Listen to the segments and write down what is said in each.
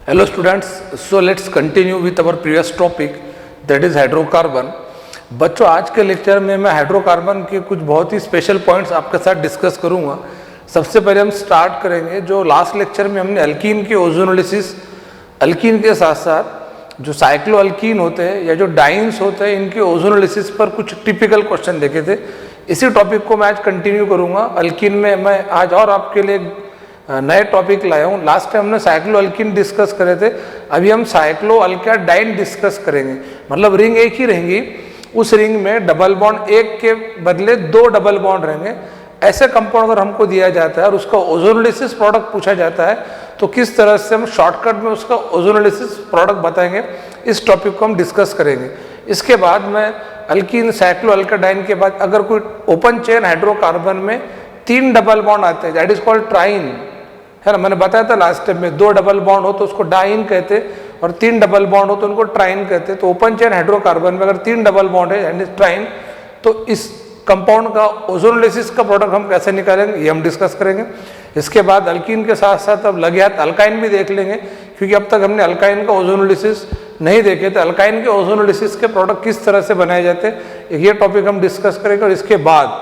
Hello students, so let's continue with our previous topic that is hydrocarbon. बच्चों आज के lecture में मैं हाइड्रोकार्बन के कुछ बहुत ही स्पेशल पॉइंट्स आपके साथ डिस्कस करूंगा। सबसे पहले हम स्टार्ट करेंगे जो लास्ट लेक्चर में हमने अल्कीन के ओजोनोलिसिस, अल्कीन के साथ साथ जो साइक्लो अल्कीन होते हैं या जो डाइन्स होते हैं इनके ओजोनोलिसिस पर कुछ टिपिकल क्वेश्चन देखे थे। इसी टॉपिक को मैं आज कंटिन्यू करूंगा। अल्कीन में मैं आज और आपके लिए नए टॉपिक लाया हूँ। लास्ट टाइम हमने साइक्लो अल्कीन डिस्कस करे थे, अभी हम साइक्लो अल्काडाइन डिस्कस करेंगे। मतलब रिंग एक ही रहेंगी, उस रिंग में डबल बॉन्ड एक के बदले दो डबल बॉन्ड रहेंगे। ऐसे कंपाउंड अगर हमको दिया जाता है और उसका ओजोनोलिसिस प्रोडक्ट पूछा जाता है तो किस तरह से हम शॉर्टकट में उसका ओजोनोलिसिस प्रोडक्ट बताएंगे, इस टॉपिक को हम डिस्कस करेंगे। इसके बाद मैं अल्कीन साइक्लो अल्काडाइन के बाद अगर कोई ओपन चेन हाइड्रोकार्बन में तीन डबल बॉन्ड आते हैं, दैट इज कॉल्ड ट्राइन, है ना। मैंने बताया था लास्ट टाइम में दो डबल बॉन्ड हो तो उसको डाइन कहते और तीन डबल बॉन्ड हो तो उनको ट्राइन कहते। तो ओपन चेन हाइड्रोकार्बन में अगर तीन डबल बॉन्ड है यानी ट्राइन, तो इस कंपाउंड का ओजोनोलिसिस का प्रोडक्ट हम कैसे निकालेंगे ये हम डिस्कस करेंगे। इसके बाद अल्कीन के साथ साथ अब लगे हाथ अल्काइन भी देख लेंगे, क्योंकि अब तक हमने अल्काइन का ओजोनोलिसिस नहीं देखे थे। अल्काइन के ओजोनोलिसिस के प्रोडक्ट किस तरह से बनाए जाते हैं ये टॉपिक हम डिस्कस करेंगे। और इसके बाद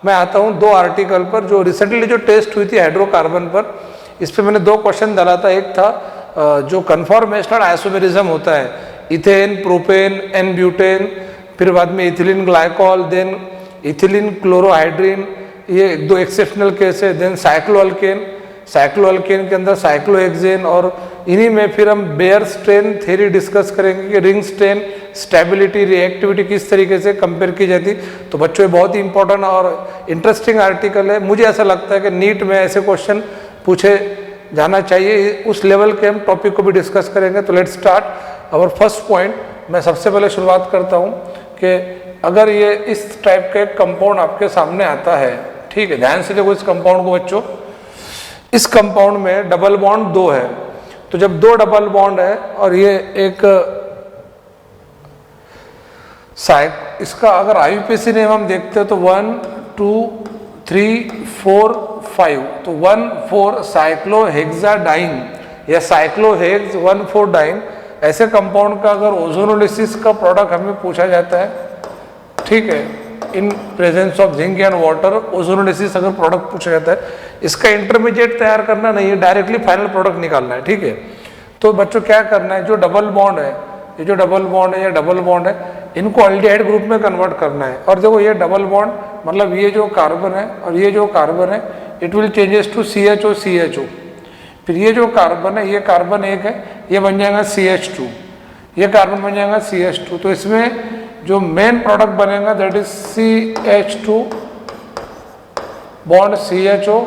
मैं आता हूँ दो आर्टिकल पर जो रिसेंटली जो टेस्ट हुई थी हाइड्रोकार्बन पर। इस पर मैंने दो क्वेश्चन डाला था। एक था जो कन्फॉर्मेशनल आइसोमेरिज्म होता है, इथेन, प्रोपेन, एन ब्यूटेन, फिर बाद में इथिलीन ग्लाइकॉल, देन इथिलीन क्लोरोहाइड्रीन, ये दो एक्सेप्शनल केस है। देन साइक्लोअल्केन, साइक्लोअल्केन के अंदर साइक्लोहेक्सेन, और इन्हीं में फिर हम बेयर स्ट्रेन थ्योरी डिस्कस करेंगे कि रिंग स्ट्रेन स्टेबिलिटी रिएक्टिविटी किस तरीके से कंपेयर की जाती। तो बच्चों ये बहुत ही इंपॉर्टेंट और इंटरेस्टिंग आर्टिकल है। मुझे ऐसा लगता है कि नीट में ऐसे क्वेश्चन पूछे जाना चाहिए, उस लेवल के हम टॉपिक को भी डिस्कस करेंगे। तो let's start our first point. मैं सबसे पहले शुरुआत करता हूँ कि अगर ये इस टाइप का एक कंपाउंड आपके सामने आता है, ठीक है, ध्यान से देखो इस कंपाउंड को बच्चों। इस कंपाउंड में डबल बॉन्ड दो है, तो जब दो डबल बॉन्ड है और ये एक इसका अगर आईयूपीएसी नेम हम देखते हैं तो 1 2 3 4 5, तो 1,4 साइक्लोहेक्साडाइन या साइक्लोहेक्स 1,4-डाइन। ऐसे कंपाउंड का अगर ओजोनोलिसिस का प्रोडक्ट हमें पूछा जाता है, ठीक है, in presence of zinc and water, ozonolysis अगर प्रोडक्ट पूछा जाता है, इसका इंटरमीडिएट तैयार करना नहीं है, डायरेक्टली फाइनल प्रोडक्ट निकालना है, ठीक है। तो बच्चों क्या करना है, जो डबल बॉन्ड है, ये जो डबल बॉन्ड है या डबल बॉन्ड है, इनको अल्डिहाइड ग्रुप में कन्वर्ट करना है। और देखो ये डबल बॉन्ड मतलब ये जो कार्बन है और ये जो कार्बन है, it will changes to CHO CHO। फिर ये जो कार्बन है, ये कार्बन एक है, ये बन जाएगा CH2, ये कार्बन बन जाएगा CH2। तो इसमें जो मेन प्रोडक्ट बनेगा that is CH2 bond CHO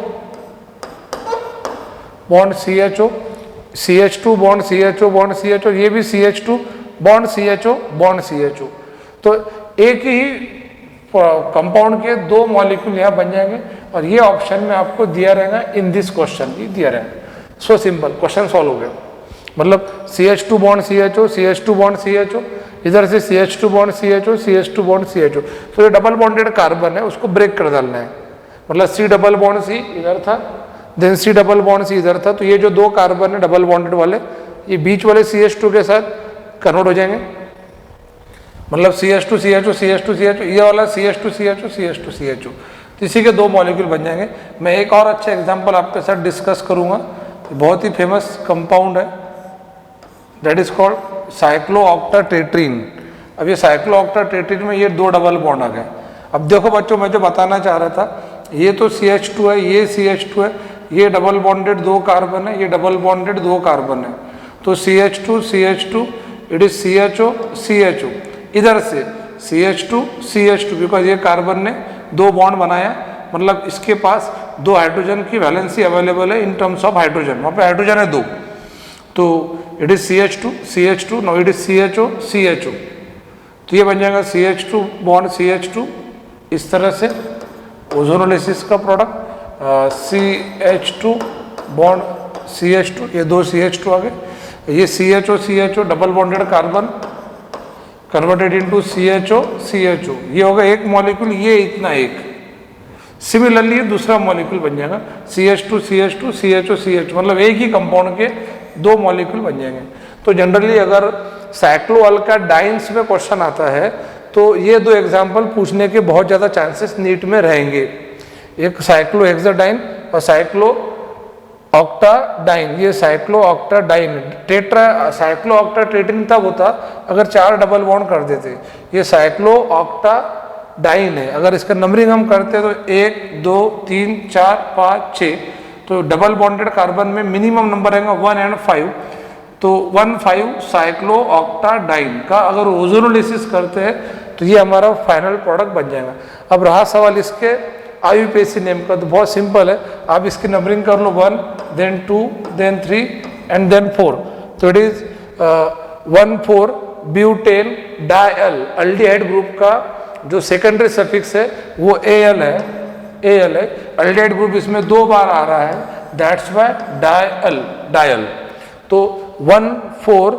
bond CHO, CH2 bond CHO bond CHO, ये भी CH2 bond CHO bond CHO। तो एक ही कंपाउंड के दो मॉलिक्यूल यहाँ बन जाएंगे और ये ऑप्शन में आपको दिया रहेगा इन दिस क्वेश्चन, ये दिया रहेगा। सो सिंपल, क्वेश्चन सॉल्व हो गया। मतलब CH2 bond CHO, CH2 bond CHO, इधर से CH2 bond CHO, CH2 bond CHO। तो ये डबल बॉन्डेड कार्बन है, उसको ब्रेक कर डालना है। मतलब C डबल बॉन्ड C इधर था, then C double bond C इधर था, तो ये जो दो कार्बन है डबल बॉन्डेड वाले, ये बीच वाले CH2 के साथ कन्वर्ट हो जाएंगे। मतलब CH2 CHO CH2 CHO, ये वाला CH2 CHO CH2 CHO, तो इसी के दो मॉलिक्यूल बन जाएंगे। मैं एक और अच्छा एग्जांपल आपके साथ डिस्कस करूंगा, बहुत ही फेमस कंपाउंड है, दैट इज कॉल्ड साइक्लोऑक्टाटेट्रीन। अब ये साइक्लोऑक्टाटेट्रीन में ये दो डबल बॉन्ड आ गए। अब देखो बच्चों, मैं जो बताना चाह रहा था, ये तो CH2 है, ये CH2 है, ये डबल बॉन्डेड दो कार्बन है, ये डबल बॉन्डेड दो कार्बन है। तो CH2 CH2 it is CHO CHO, इधर से CH2 CH2, बिकॉज ये कार्बन ने दो बॉन्ड बनाया, मतलब इसके पास दो हाइड्रोजन की वैलेंसी अवेलेबल है इन टर्म्स ऑफ हाइड्रोजन, वहाँ पे हाइड्रोजन है दो। तो it is CH2 CH2, no it is CHO CHO, तो ये बन जाएगा CH2 बॉन्ड CH2 इस तरह से ओजोनोलिसिस का प्रोडक्ट। CH2 बॉन्ड CH2, ये दो CH2 आ गए, ये CHO CHO double bonded carbon converted into CHO CHO, ये होगा एक मॉलिक्यूल, ये इतना एक। सिमिलरली दूसरा मॉलिक्यूल बन जाएगा CH2 CH2 CHO CH, मतलब एक ही कंपाउंड के दो मॉलिक्यूल बन जाएंगे। तो जनरली अगर साइक्लोअल्काडाइंस में क्वेश्चन आता है तो ये दो एग्जाम्पल पूछने के बहुत ज़्यादा चांसेस नीट में रहेंगे, एक साइक्लोहेक्साडाइन और साइक्लो ऑक्टाडाइन। ये साइक्लो ऑक्टाडाइन टेट्रा, साइक्लो ऑक्टाटेट्रिन तब होता अगर 4 डबल बॉन्ड कर देते। ये साइक्लो ऑक्टाडाइन है, अगर इसका नंबरिंग हम करते तो 1 2 3 4 5 6, तो डबल बॉन्डेड कार्बन में मिनिमम नंबर रहेगा 1 और 5, तो 1 5 साइक्लो ऑक्टाडाइन का अगर ओजोनोलिसिस करते हैं तो ये हमारा फाइनल प्रोडक्ट बन जाएगा। अब रहा सवाल इसके IUPAC नेम का, तो बहुत सिंपल है, आप इसकी नंबरिंग कर लो 1 then 2 then 3 and then 4, तो it is 1,4 butane dial. Aldehyde group का जो सेकेंडरी सफिक्स है वो AL है, AL है। अल्डिहाइड ग्रुप इसमें 2 बार आ रहा है, दैट्स वाई डायल। तो 1,4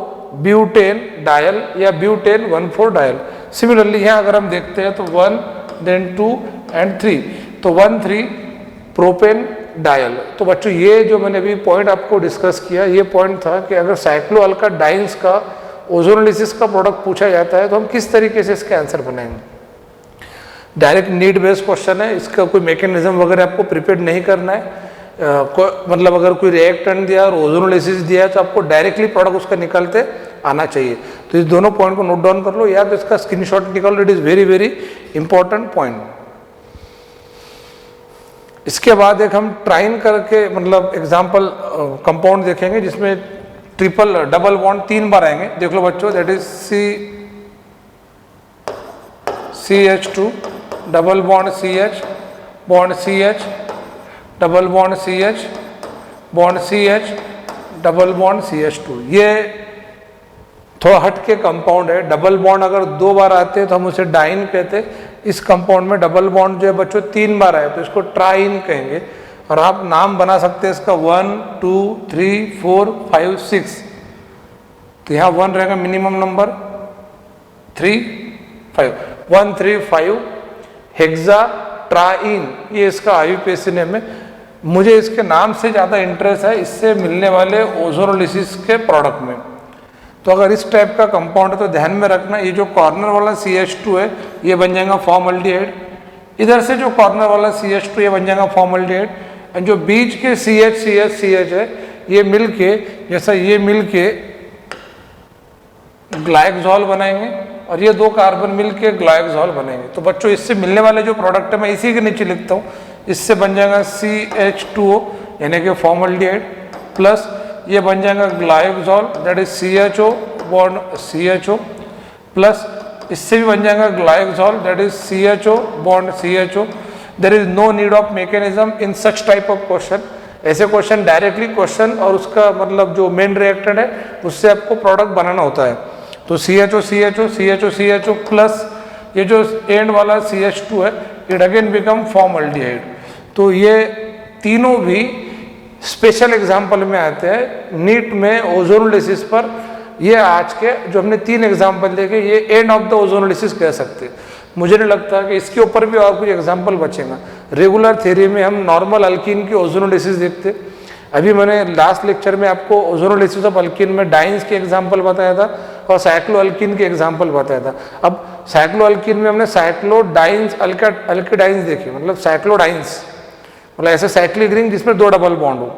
ब्यूटेन डायल या ब्यूटेन 1,4 डायल। सिमिलरली यहाँ अगर हम देखते हैं तो 1 then 2 and 3, तो 1,3 प्रोपेन डायल। तो बच्चों ये जो मैंने अभी पॉइंट आपको डिस्कस किया, ये पॉइंट था कि अगर साइक्लोअल्काडाइंस का ओजोनोलिसिस का प्रोडक्ट पूछा जाता है तो हम किस तरीके से इसके आंसर बनाएंगे। डायरेक्ट नीड बेस्ड क्वेश्चन है, इसका कोई मैकेनिज्म वगैरह आपको प्रिपेयर नहीं करना है। मतलब अगर कोई रिएक्टेंट दिया और ओजोनोलिसिस दिया है तो आपको डायरेक्टली प्रोडक्ट उसका निकलते आना चाहिए। तो इस दोनों पॉइंट को नोट डाउन कर लो, या तो इसका स्क्रीनशॉट निकाल लो, it is very very important point. इसके बाद एक हम ट्राइन करके मतलब एग्जाम्पल कंपाउंड देखेंगे जिसमें ट्रिपल डबल बॉन्ड 3 बार आएंगे। देख लो बच्चों, that is CH2 double bond CH bond CH double bond CH bond CH double bond CH2। ये थोड़ा हट के कंपाउंड है। डबल बॉन्ड अगर 2 बार आते हैं तो हम उसे डाइन कहते हैं। इस कंपाउंड में डबल बॉन्ड जो है बच्चों 3 बार आए तो इसको ट्राइन कहेंगे। और आप नाम बना सकते हैं इसका 1 2 3 4 5 6। तो यहाँ 1 रहेगा मिनिमम नंबर, 3 5 1 3 5 हेक्सा ट्राइन, ये इसका IUPAC नेम है। मुझे इसके नाम से ज़्यादा इंटरेस्ट है इससे मिलने वाले ओजोनोलिसिस के प्रोडक्ट में। तो अगर इस टाइप का कंपाउंड है तो ध्यान में रखना, ये जो कॉर्नर वाला CH2 है ये बन जाएगा फॉर्मल्डिहाइड, इधर से जो कॉर्नर वाला CH2 ये बन जाएगा फॉर्मल्डिहाइड, एंड जो बीच के CH है ये मिलके, जैसा ये मिलके ग्लाइकोल बनाएंगे और ये 2 कार्बन मिलके ग्लाइकोल बनेंगे। तो बच्चों इससे मिलने वाले जो प्रोडक्ट है मैं इसी के नीचे लिखता हूँ, इससे बन जाएगा CH2O यानी कि फॉर्मल्डिहाइड, प्लस ये बन जाएगा glycol that is CHO bond CHO, plus इससे भी बन जाएगा glycol that is CHO bond CHO। There is no need of mechanism in such type of question. ऐसे क्वेश्चन डायरेक्टली क्वेश्चन और उसका मतलब जो मेन रिएक्टेंट है उससे आपको प्रोडक्ट बनाना होता है। तो CHO प्लस ये जो एंड वाला CH2 है इट अगेन बिकम फॉर्मल्डिहाइड। तो ये तीनों भी स्पेशल एग्जाम्पल में आते हैं नीट में ओजोनोलिसिस पर। ये आज के जो हमने 3 एग्जाम्पल देखे ये एंड ऑफ द ओजोनोलिसिस कह सकते हैं। मुझे नहीं लगता कि इसके ऊपर भी और कुछ एग्जाम्पल बचेगा। रेगुलर थ्योरी में हम नॉर्मल अल्कीन की ओजोनोलिसिस देखते। अभी मैंने लास्ट लेक्चर में आपको ओजोनोलिसिस ऑफ अल्कीन में डाइंस के एग्जाम्पल बताया था और साइक्लो अल्कीन के एग्जाम्पल बताया था। अब साइक्लो अल्कीन में हमने साइक्लोडाइंस अल्केडाइंस देखे, मतलब साइक्लोडाइंस मतलब ऐसे साइक्लिक रिंग जिसमें 2 डबल बॉन्ड हो,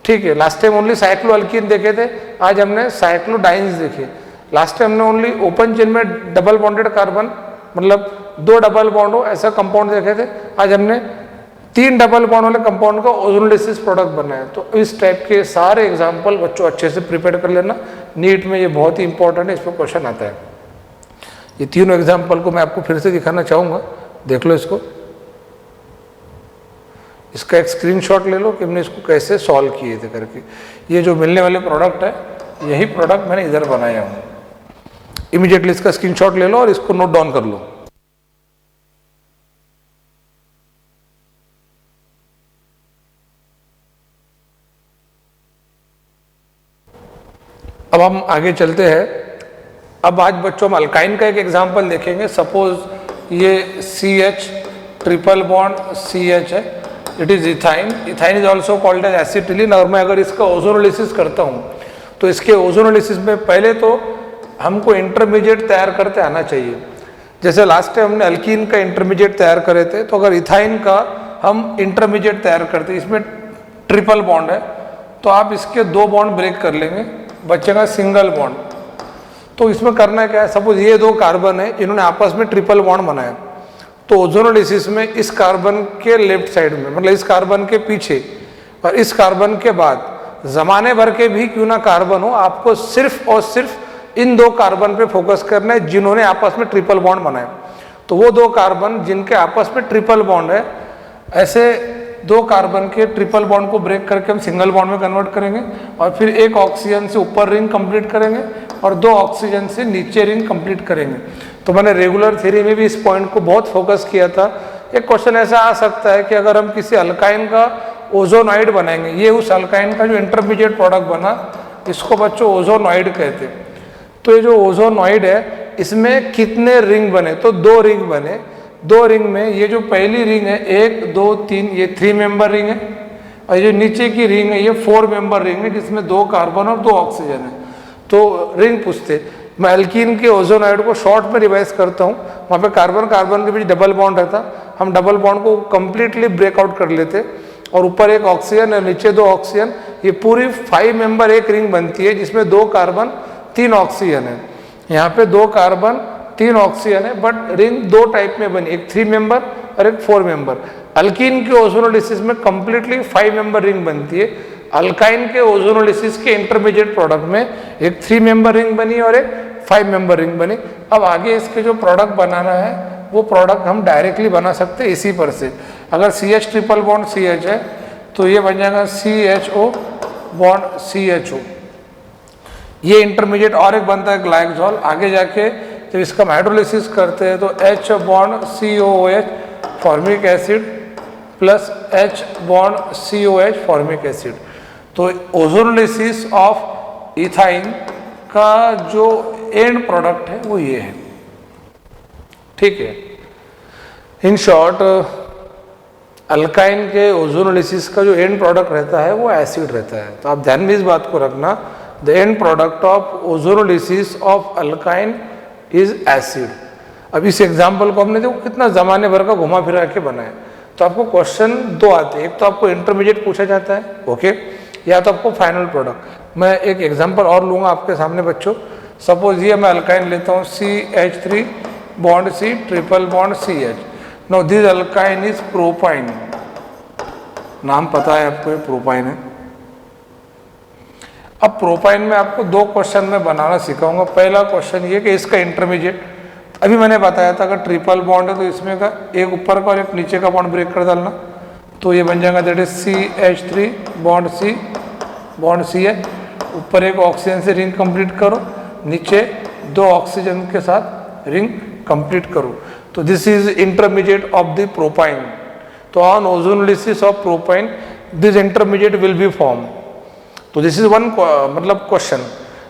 ठीक है। Last time only cyclo alkyne देखे थे, आज हमने साइक्लोडाइंस देखे। लास्ट टाइम हमने ओनली ओपन चेन में डबल बॉन्डेड कार्बन मतलब 2 डबल बॉन्ड हो ऐसा कंपाउंड देखे थे, आज हमने 3 डबल बॉन्ड वाले कंपाउंड का ओजोनोलिसिस प्रोडक्ट बनाया। तो इस टाइप के सारे एग्जाम्पल बच्चों अच्छे से प्रिपेयर कर लेना, नीट में ये बहुत ही इंपॉर्टेंट है, इस पर क्वेश्चन आता है। ये तीनों एग्जाम्पल को मैं आपको फिर से दिखाना चाहूँगा, देख लो इसको। इसका एक स्क्रीनशॉट ले लो कि हमने इसको कैसे सॉल्व किए थे करके। ये जो मिलने वाले प्रोडक्ट है यही प्रोडक्ट मैंने इधर बनाया हूँ। इमीडिएटली इसका स्क्रीनशॉट ले लो और इसको नोट डाउन कर लो। अब हम आगे चलते हैं। अब आज बच्चों हम अल्काइन का एक एग्जांपल देखेंगे। सपोज ये CH ट्रिपल बॉन्ड CH है it is ethyne. Ethyne is also called as acetylene. और मैं अगर इसका ओजोनोलिसिस करता हूँ तो इसके ओजोनोलिसिस में पहले तो हमको इंटरमीडिएट तैयार करते आना चाहिए. जैसे लास्ट टाइम हमने अल्कीन का इंटरमीडिएट तैयार करे थे, तो अगर इथाइन का हम इंटरमीडिएट तैयार करते, इसमें ट्रिपल बॉन्ड है, तो आप इसके 2 बॉन्ड ब्रेक कर लेंगे, बचेगा सिंगल बॉन्ड. तो इसमें करना क्या है, सपोज ये 2 कार्बन है, इन्होंने आपस में ट्रिपल बॉन्ड बनाया, तो ओजोनोलिसिस में इस कार्बन के लेफ्ट साइड में, मतलब इस कार्बन के पीछे और इस कार्बन के बाद, जमाने भर के भी क्यों ना कार्बन हो, आपको सिर्फ और सिर्फ इन 2 कार्बन पे फोकस करना है जिन्होंने आपस में ट्रिपल बॉन्ड बनाया. तो वो 2 कार्बन जिनके आपस में ट्रिपल बॉन्ड है, ऐसे 2 कार्बन के ट्रिपल बॉन्ड को ब्रेक करके हम सिंगल बॉन्ड में कन्वर्ट करेंगे, और फिर एक ऑक्सीजन से ऊपर रिंग कंप्लीट करेंगे और 2 ऑक्सीजन से नीचे रिंग कंप्लीट करेंगे. तो मैंने रेगुलर थ्योरी में भी इस पॉइंट को बहुत फोकस किया था. एक क्वेश्चन ऐसा आ सकता है कि अगर हम किसी अल्काइन का ओजोनॉइड बनाएंगे, ये उस अल्काइन का जो इंटरमीडिएट प्रोडक्ट बना, इसको बच्चों ओजोनॉइड कहते हैं. तो ये जो ओजोनॉइड है, इसमें कितने रिंग बने, तो 2 रिंग बने. 2 रिंग में ये जो पहली रिंग है 1 2 3, ये 3 मेंबर रिंग है, और ये नीचे की रिंग है ये 4 मेंबर रिंग है, जिसमें 2 कार्बन और 2 ऑक्सीजन है. तो रिंग पूछते, मैं अल्कीन के ओजोनॉइड को शॉर्ट में रिवाइज करता हूँ. वहाँ पे कार्बन कार्बन के बीच डबल बॉन्ड रहता, हम डबल बॉन्ड को कंप्लीटली ब्रेकआउट कर लेते, और ऊपर एक ऑक्सीजन और नीचे 2 ऑक्सीजन, ये पूरी 5 मेंबर एक रिंग बनती है, जिसमें 2 कार्बन 3 ऑक्सीजन है. यहाँ पे 2 कार्बन 3 ऑक्सीजन है, बट रिंग 2 टाइप में बनी, एक 3 मेंबर और एक 4 मेंबर. अल्कीन के ओजोनोलिसिस में कंप्लीटली 5 मेंबर रिंग बनती है. अल्काइन के ओजोनोलिसिस के इंटरमीडिएट प्रोडक्ट में एक 3 मेंबर रिंग बनी और एक 5 मेंबर रिंग बनी. अब आगे इसके जो प्रोडक्ट बनाना है, वो प्रोडक्ट हम डायरेक्टली बना सकते हैं इसी पर से. अगर CH ट्रिपल बॉन्ड CH है, तो ये बन जाएगा CHO बॉन्ड CHO. ये इंटरमीडिएट और एक बनता है ग्लाइकोल. आगे जाके जब इसका हाइड्रोलिसिस करते हैं तो H bond COOH formic acid plus H bond COH formic acid. तो ओजोनोलिसिस ऑफ इथाइन का जो एंड प्रोडक्ट है वो ये है. ठीक है. इन शॉर्ट, अल्काइन के ओजोनोलिसिस का जो एंड प्रोडक्ट रहता है वो एसिड रहता है. तो आप ध्यान में इस बात को रखना, the end product of ozonolysis of alkyne is acid. अब इस एग्जाम्पल को हमने देखो कितना जमाने भर का घुमा फिरा के बनाया. तो आपको क्वेश्चन 2 आते हैं, एक तो आपको इंटरमीडिएट पूछा जाता है, ओके, या तो आपको फाइनल प्रोडक्ट. मैं एक एग्जाम्पल और लूंगा आपके सामने बच्चों. सपोज ये मैं अल्काइन लेता हूँ CH3 bond C triple bond CH. No this alkyne is propyne. नाम पता है आपको, ये प्रोपाइन है. अब प्रोपाइन में आपको 2 क्वेश्चन में बनाना सिखाऊंगा. पहला क्वेश्चन ये कि इसका इंटरमीडिएट, अभी मैंने बताया था अगर ट्रिपल बॉन्ड है तो इसमें का एक ऊपर का और एक नीचे का बॉन्ड ब्रेक कर डालना. तो ये बन जाएगा that is CH3 bond C bond CH. ऊपर एक ऑक्सीजन से रिंग कंप्लीट करो, नीचे 2 ऑक्सीजन के साथ रिंग कंप्लीट करो. तो this is intermediate of the propyne. तो on ozonolysis of propyne this intermediate will be form. तो दिस इज वन मतलब क्वेश्चन.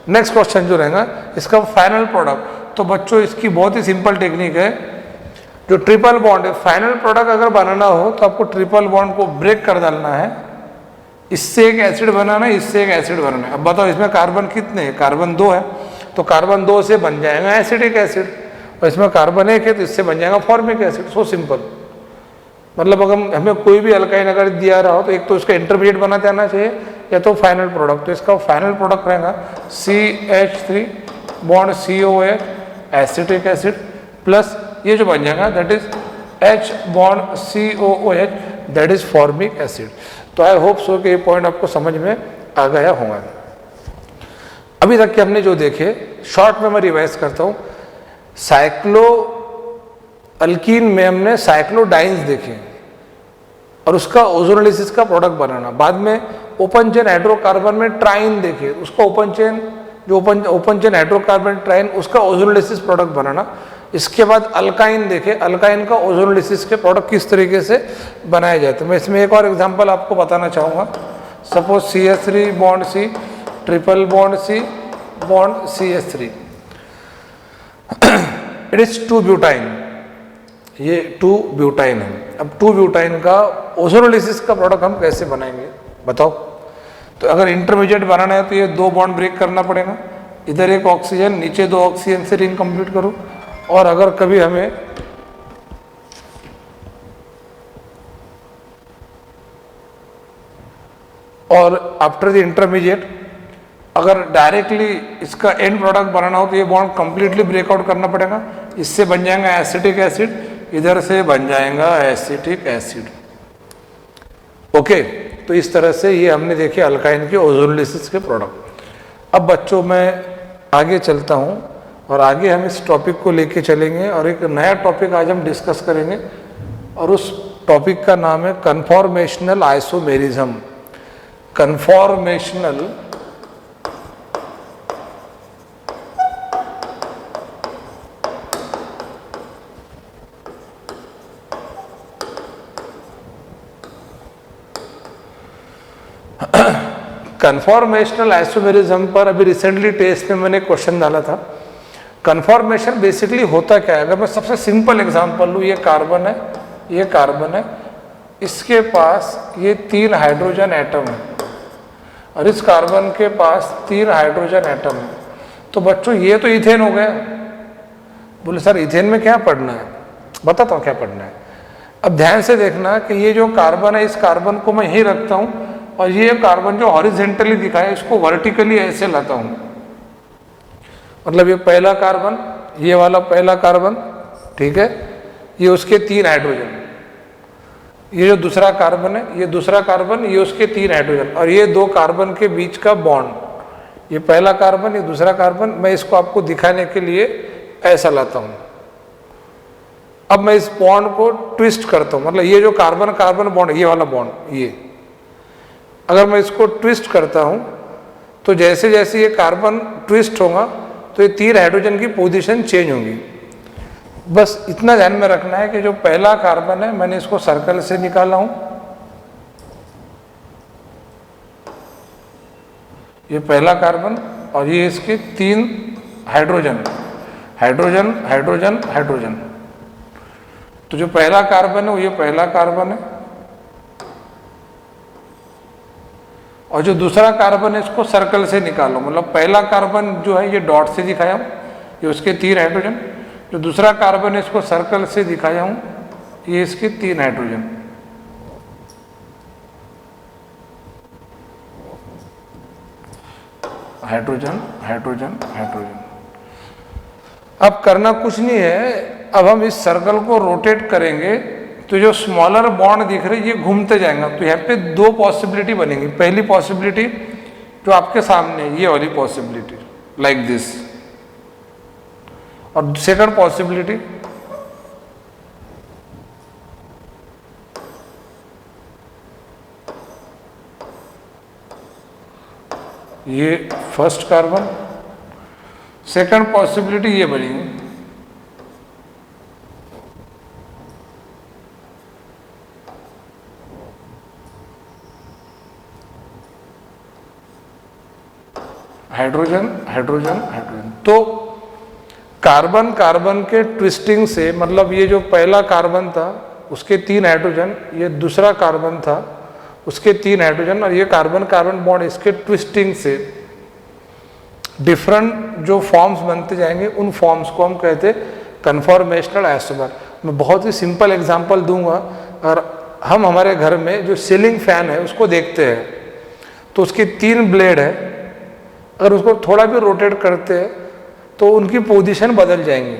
नेक्स्ट क्वेश्चन जो रहेगा इसका फाइनल प्रोडक्ट. तो बच्चों इसकी बहुत ही सिंपल टेक्निक है. जो ट्रिपल बॉन्ड है, फाइनल प्रोडक्ट अगर बनाना हो तो आपको ट्रिपल बॉन्ड को ब्रेक कर डालना है, इससे एक एसिड बनाना है, इससे एक एसिड बनाना है. अब बताओ इसमें कार्बन कितने हैं, कार्बन 2 है, तो कार्बन 2 से बन जाएगा एसिडिक एसिड, और इसमें कार्बन 1 है तो इससे बन जाएगा फॉर्मिक एसिड. So simple. मतलब अगर हमें कोई भी अल्काइन अगर दिया रहा हो तो एक तो इसका इंटरमीडिएट बनाते आना चाहिए, या तो फाइनल प्रोडक्ट. तो इसका फाइनल प्रोडक्ट रहेगा CH3 bond COH acetic acid plus ये जो बन जाएगा that is H bond COOH that is formic acid. तो आई होप सो कि ये पॉइंट आपको समझ में आ गया होगा. अभी तक के हमने जो देखे, शॉर्ट में मैं रिवाइज करता हूँ. साइक्लो अल्कीन में हमने साइक्लोडाइंस देखे और उसका ओजोनोलिसिस का प्रोडक्ट बनाना. बाद में ओपन चेन हाइड्रोकार्बन में ट्राइन देखे, उसका ओपन चेन जो ओपन चेन हाइड्रोकार्बन ट्राइन उसका ओजोनोलिसिस प्रोडक्ट बनाना. इसके बाद अल्काइन देखे, अल्काइन का ओजोनोलिसिस के प्रोडक्ट किस तरीके से बनाए जाते हैं. मैं इसमें एक और एग्जांपल आपको बताना चाहूँगा. Suppose CH3 bond C triple bond C bond CH3 it is 2 butyne. ये 2 ब्यूटाइन है। अब 2 ब्यूटाइन का ओजोनोलिसिस का प्रोडक्ट हम कैसे बनाएंगे बताओ। तो अगर इंटरमीडिएट बनाना है तो ये 2 बॉन्ड ब्रेक करना पड़ेगा, इधर एक ऑक्सीजन, नीचे 2 ऑक्सीजन से रिंग कंप्लीट करो। और अगर कभी हमें और आफ्टर द इंटरमीडिएट अगर डायरेक्टली इसका एंड प्रोडक्ट बनाना हो तो ये बॉन्ड कंप्लीटली ब्रेकआउट करना पड़ेगा। इससे बन जाएगा एसिटिक एसिड, इधर से बन जाएगा एसिटिक एसिड। ओके, तो इस तरह से ये हमने देखे अल्काइन के ओजोनोलिसिस के प्रोडक्ट। अब बच्चों मैं आगे चलता हूँ और आगे हम इस टॉपिक को लेके चलेंगे और एक नया टॉपिक आज हम डिस्कस करेंगे और उस टॉपिक का नाम है conformational isomerism. Conformational conformational isomerism पर अभी रिसेंटली टेस्ट में मैंने क्वेश्चन डाला था। कन्फॉर्मेशन बेसिकली होता क्या है, अगर मैं सबसे सिंपल एग्जांपल लूँ, ये कार्बन है, ये कार्बन है, इसके पास ये 3 हाइड्रोजन एटम है और इस कार्बन के पास 3 हाइड्रोजन एटम है। तो बच्चों ये तो इथेन हो गया। बोले सर इथेन में क्या पढ़ना है, बताता हूँ क्या पढ़ना है। अब ध्यान से देखना कि ये जो कार्बन है, इस कार्बन को मैं यहीं रखता हूँ और ये कार्बन जो हॉरिजेंटली दिखा है इसको वर्टिकली ऐसे लाता हूँ। मतलब ये पहला कार्बन, ये वाला पहला कार्बन, ठीक है, ये उसके 3 हाइड्रोजन, ये जो दूसरा कार्बन है, ये दूसरा कार्बन, ये उसके 3 हाइड्रोजन और ये 2 कार्बन के बीच का बॉन्ड, ये पहला कार्बन, ये दूसरा कार्बन। मैं इसको आपको दिखाने के लिए ऐसा लाता हूँ। अब मैं इस बॉन्ड को ट्विस्ट करता हूँ, मतलब ये जो कार्बन कार्बन बॉन्ड, ये वाला बॉन्ड, ये अगर मैं इसको ट्विस्ट करता हूँ तो जैसे जैसे ये कार्बन ट्विस्ट होगा तो ये 3 हाइड्रोजन की पोजीशन चेंज होंगी। बस इतना ध्यान में रखना है कि जो पहला कार्बन है मैंने इसको सर्कल से निकाला हूँ, ये पहला कार्बन और ये इसके 3 हाइड्रोजन, हाइड्रोजन हाइड्रोजन हाइड्रोजन। तो जो पहला कार्बन है वो ये पहला कार्बन है और जो दूसरा कार्बन है इसको सर्कल से निकालो। मतलब पहला कार्बन जो है ये डॉट से दिखाया हूँ, ये उसके 3 हाइड्रोजन। जो दूसरा कार्बन है इसको सर्कल से दिखाया हूँ, ये इसके 3 हाइड्रोजन। Hydrogen hydrogen hydrogen. अब करना कुछ नहीं है, अब हम इस सर्कल को रोटेट करेंगे तो जो स्मॉलर बॉन्ड दिख रहे ये घूमते जाएंगे। तो यहाँ पे 2 पॉसिबिलिटी बनेंगी। पहली पॉसिबिलिटी जो आपके सामने ये वाली पॉसिबिलिटी लाइक दिस, और सेकंड पॉसिबिलिटी ये फर्स्ट कार्बन, सेकंड पॉसिबिलिटी ये बनेगी। Hydrogen hydrogen hydrogen. तो कार्बन कार्बन के ट्विस्टिंग से, मतलब ये जो पहला कार्बन था उसके 3 हाइड्रोजन, ये दूसरा कार्बन था उसके 3 हाइड्रोजन और ये कार्बन कार्बन बॉन्ड, इसके ट्विस्टिंग से डिफरेंट जो फॉर्म्स बनते जाएंगे उन फॉर्म्स को हम कहते हैं कन्फॉर्मेशनल आइसोमर। मैं बहुत ही सिंपल एग्जांपल दूंगा। और हम हमारे घर में जो सीलिंग फैन है उसको देखते हैं तो उसकी 3 ब्लेड है, अगर उसको थोड़ा भी रोटेट करते हैं तो उनकी पोजीशन बदल जाएंगी।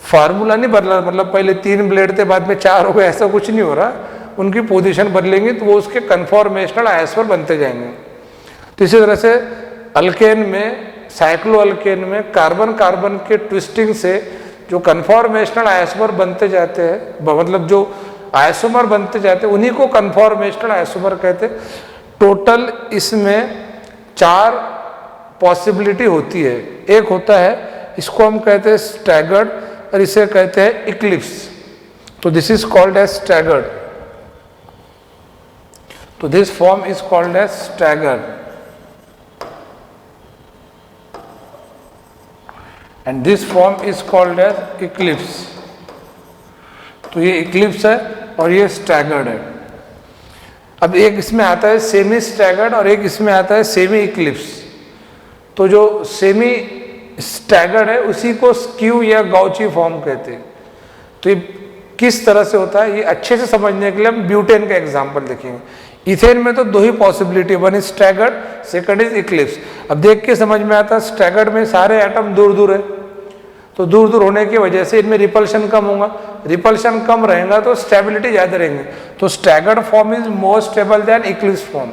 फार्मूला नहीं बदला, मतलब पहले 3 ब्लेड थे बाद में 4 हो गए, ऐसा कुछ नहीं हो रहा। उनकी पोजीशन बदलेंगी तो वो उसके कन्फॉर्मेशनल आइसोमर बनते जाएंगे। तो इसी तरह से अल्केन में, साइक्लो अल्केन में कार्बन कार्बन के ट्विस्टिंग से जो कन्फॉर्मेशनल आइसोमर बनते जाते हैं, मतलब जो आइसोमर बनते जाते हैं उन्हीं को कन्फॉर्मेशनल आइसोमर कहते हैं। टोटल इसमें 4 पॉसिबिलिटी होती है। एक होता है, इसको हम कहते हैं स्टैगर्ड और इसे कहते हैं इक्लिप्स। तो this is called as staggered. तो this form is called as staggered and this form is called as eclipse. तो ये इक्लिप्स है और ये स्टैगर्ड है। अब एक इसमें आता है सेमी स्टैगर्ड और एक इसमें आता है सेमी इक्लिप्स। तो जो सेमी स्टैगर्ड है उसी को स्क्यू या गाउची फॉर्म कहते हैं। तो ये किस तरह से होता है ये अच्छे से समझने के लिए हम ब्यूटेन का एग्जांपल देखेंगे। इथेन में तो दो ही possibility, one is staggered, second is eclipse. अब देख के समझ में आता है स्टैगर्ड में सारे एटम दूर दूर है, तो दूर दूर होने की वजह से इनमें रिपल्शन कम होगा, रिपल्शन कम रहेगा तो स्टेबिलिटी ज्यादा रहेंगे। तो staggered form is more stable than eclipse form.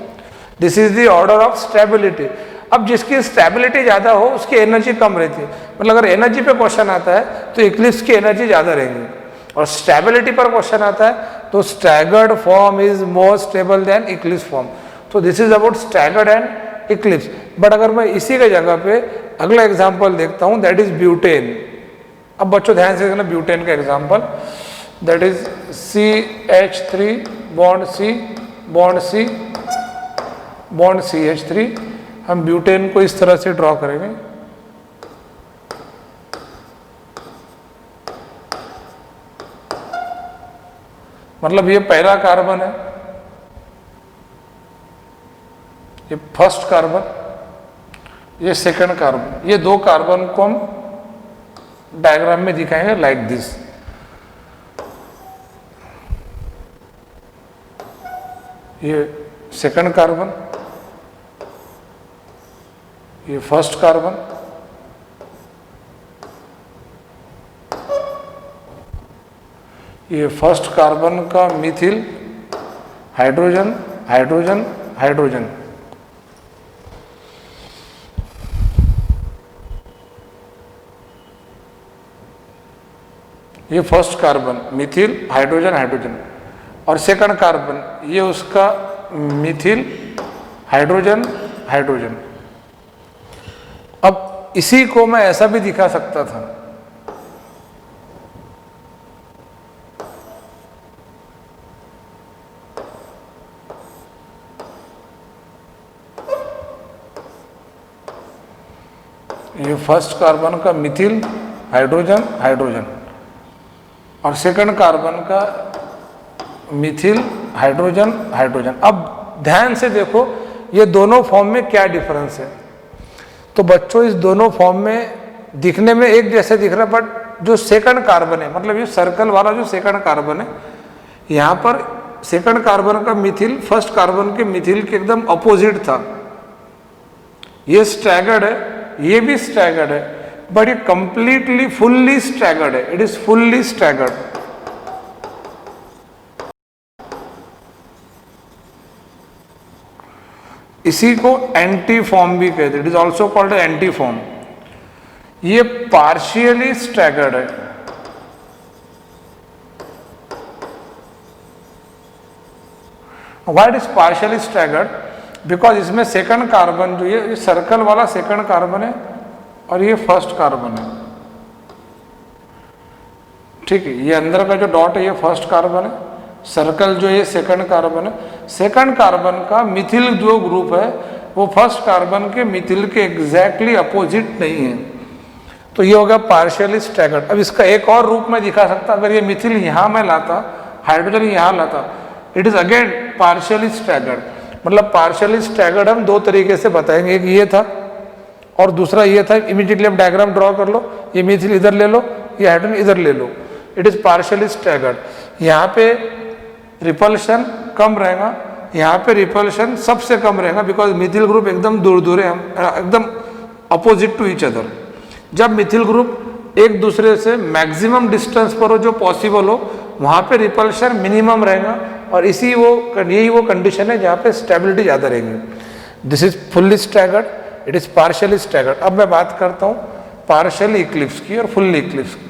This is the order of stability. अब जिसकी स्टेबिलिटी ज्यादा हो उसकी एनर्जी कम रहती है, मतलब अगर एनर्जी पे क्वेश्चन आता है तो इक्लिप्स की एनर्जी ज्यादा रहेगी, और स्टेबिलिटी पर क्वेश्चन आता है तो staggered form is more stable than eclipse form. तो this is about staggered and eclipse. But अगर मैं इसी के जगह पे अगला एग्जांपल देखता हूं दैट इज ब्यूटेन। अब बच्चों ध्यान से देखना ब्यूटेन का example, that is CH3 bond C bond C bond CH3। हम ब्यूटेन को इस तरह से ड्रॉ करेंगे। मतलब ये पहला कार्बन है, ये फर्स्ट कार्बन, ये सेकंड कार्बन। ये दो कार्बन को हम डायग्राम में दिखाएंगे लाइक दिस। ये सेकंड कार्बन, ये फर्स्ट कार्बन, ये फर्स्ट कार्बन का मिथिल हाइड्रोजन हाइड्रोजन हाइड्रोजन। ये first carbon methyl hydrogen hydrogen, और सेकंड कार्बन ये उसका मिथिल हाइड्रोजन हाइड्रोजन। अब इसी को मैं ऐसा भी दिखा सकता था, ये फर्स्ट कार्बन का मिथिल हाइड्रोजन हाइड्रोजन और सेकंड कार्बन का मिथिल हाइड्रोजन हाइड्रोजन। अब ध्यान से देखो ये दोनों फॉर्म में क्या डिफरेंस है। तो बच्चों इस दोनों फॉर्म में दिखने में एक जैसे दिख रहा है, बट जो सेकंड कार्बन है, मतलब ये सर्कल वाला जो सेकंड कार्बन है, यहाँ पर सेकंड कार्बन का मिथिल फर्स्ट कार्बन के मिथिल के एकदम अपोजिट था। ये स्टैगर्ड है, ये भी स्टैगर्ड है, बट ये कंप्लीटली फुल्ली स्टैगर्ड है। It is fully staggered. इसी को एंटी फॉर्म भी कहते हैं। It is also called anti form. ये पार्शियली स्टैगर्ड है। Why it is partially staggered? Because इसमें सेकंड कार्बन जो ये सर्कल वाला सेकंड कार्बन है और ये फर्स्ट कार्बन है। ठीक है, ये अंदर का जो डॉट है ये फर्स्ट कार्बन है, सर्कल जो ये सेकंड कार्बन है। सेकंड कार्बन का मिथिल जो ग्रुप है वो फर्स्ट कार्बन के मिथिल के एग्जैक्टली अपोजिट नहीं है। तो ये होगा पार्शियली स्टैगर्ड। अब इसका एक और रूप में दिखा सकता, अगर ये मिथिल यहां में लाता, हाइड्रोजन यहां लाता, it is again partially staggered. मतलब पार्शियली स्टैगर्ड हम दो तरीके से बताएंगे, एक ये था और दूसरा ये था। इमीडिएटली आप डायग्राम ड्रॉ कर लो, ये मिथिल इधर ले लो, ये हाइड्रोजन इधर ले लो। It is partially staggered. यहाँ पे रिपल्शन कम रहेगा, यहाँ पे रिपल्शन सबसे कम रहेगा, बिकॉज मिथिल ग्रुप एकदम दूर दूर है, एकदम अपोजिट टू ईच अदर। जब मिथिल ग्रुप एक दूसरे से मैक्सिमम डिस्टेंस पर हो जो पॉसिबल हो, वहाँ पे रिपल्शन मिनिमम रहेगा, और यही वो कंडीशन है जहाँ पे स्टेबिलिटी ज़्यादा रहेगी। This is fully staggered, it is partially staggered. अब मैं बात करता हूँ पार्शियली इक्लिप्स की और फुल्ली इक्लिप्स की।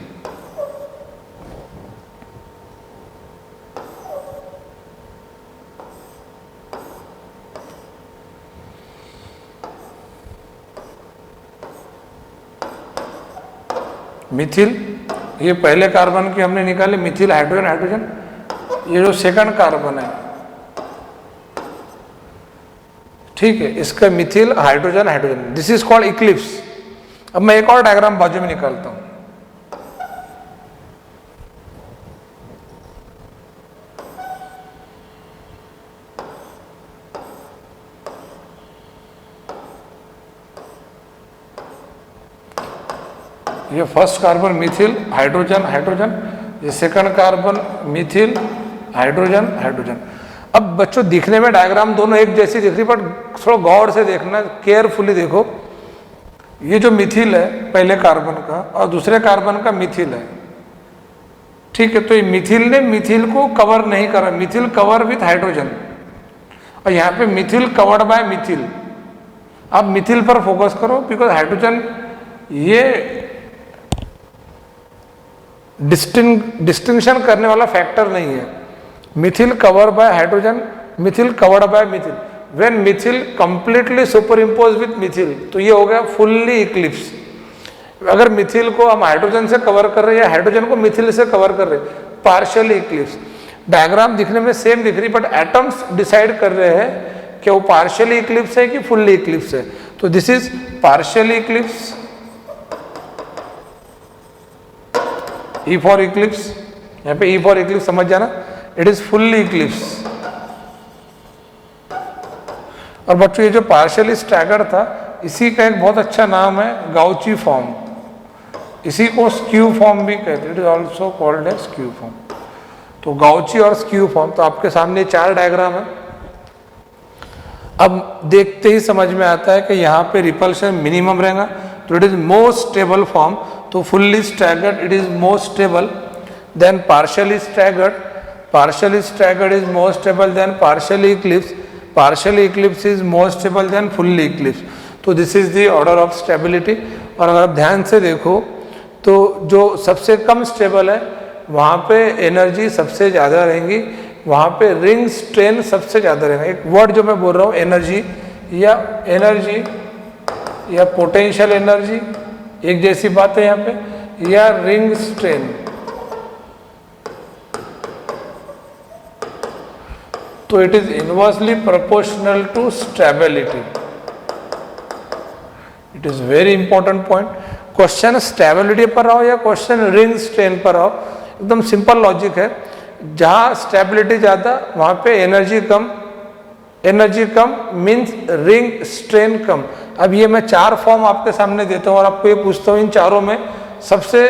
मिथिल, ये पहले कार्बन की हमने निकाले मिथिल हाइड्रोजन हाइड्रोजन। ये जो सेकंड कार्बन है, ठीक है, इसका Mithil hydrogen hydrogen. This is called Eclipse. अब मैं एक और डायग्राम बाजू में निकालता हूं। ये first carbon methyl hydrogen hydrogen, ये second carbon methyl hydrogen hydrogen. अब बच्चों दिखने में डायग्राम दोनों एक जैसी दिख रही, बट थोड़ा गौर से देखना, केयरफुली देखो। ये जो मिथिल है पहले कार्बन का और दूसरे कार्बन का मिथिल है, ठीक है। तो ये मिथिल ने मिथिल को कवर नहीं करा, मिथिल कवर विथ हाइड्रोजन, और यहाँ पे मिथिल कवर्ड बाय मिथिल। आप मिथिल पर फोकस करो, बिकॉज हाइड्रोजन ये डिस्टिंक्शन करने वाला फैक्टर नहीं है। Mithil cover by hydrogen, Mithil covered by Mithil. When Mithil completely super impose with Mithil, तो ये हो गया फुल्ली इक्लिप्स। अगर मिथिल को हम हाइड्रोजन से कवर कर रहे हैं या हाइड्रोजन को मिथिल से कवर कर रहे हैं, पार्शियली इक्लिप्स। डायग्राम दिखने में सेम दिख रही, बट एटम्स डिसाइड कर रहे हैं कि वो पार्शियली इक्लिप्स है कि फुल्ली इक्लिप्स है। तो this is partially Eclipse, E for Eclipse, यहाँ पे ई फॉर इक्लिप्स समझ जाना, इट इज फुल्ली इक्लिप्स। और बच्चों ये जो पार्शियली स्टैगर्ड था, इसी का एक बहुत अच्छा नाम है गाउची फॉर्म, इसी को स्क्यू फॉर्म भी कहते हैं, it is also called as skew form. तो गाउची और स्क्यू फॉर्म, तो आपके सामने 4 डायग्राम है। अब देखते ही समझ में आता है कि यहाँ पे रिपल्शन मिनिमम रहेगा, तो it is most stable form. तो fully staggered it is most stable, then partially staggered is most stable, then partially eclipse, partially eclipse is more stable than fully eclipse। तो this is the order of stability. और अगर आप ध्यान से देखो तो जो सबसे कम स्टेबल है वहाँ पे एनर्जी सबसे ज़्यादा रहेंगी, वहाँ पे रिंग स्ट्रेन सबसे ज़्यादा रहेगा। एक वर्ड जो मैं बोल रहा हूँ एनर्जी या पोटेंशियल एनर्जी, एक जैसी बात है यहाँ पे, या रिंग स्ट्रेन। तो it is inversely proportional to stability. It is very important point. Question stability पर आओ या क्वेश्चन रिंग स्ट्रेन पर आओ, एकदम सिंपल लॉजिक है। जहां स्टेबिलिटी ज्यादा वहां पे energy come means ring strain कम। अब ये मैं 4 फॉर्म आपके सामने देता हूं और आपको ये पूछता हूं इन चारों में सबसे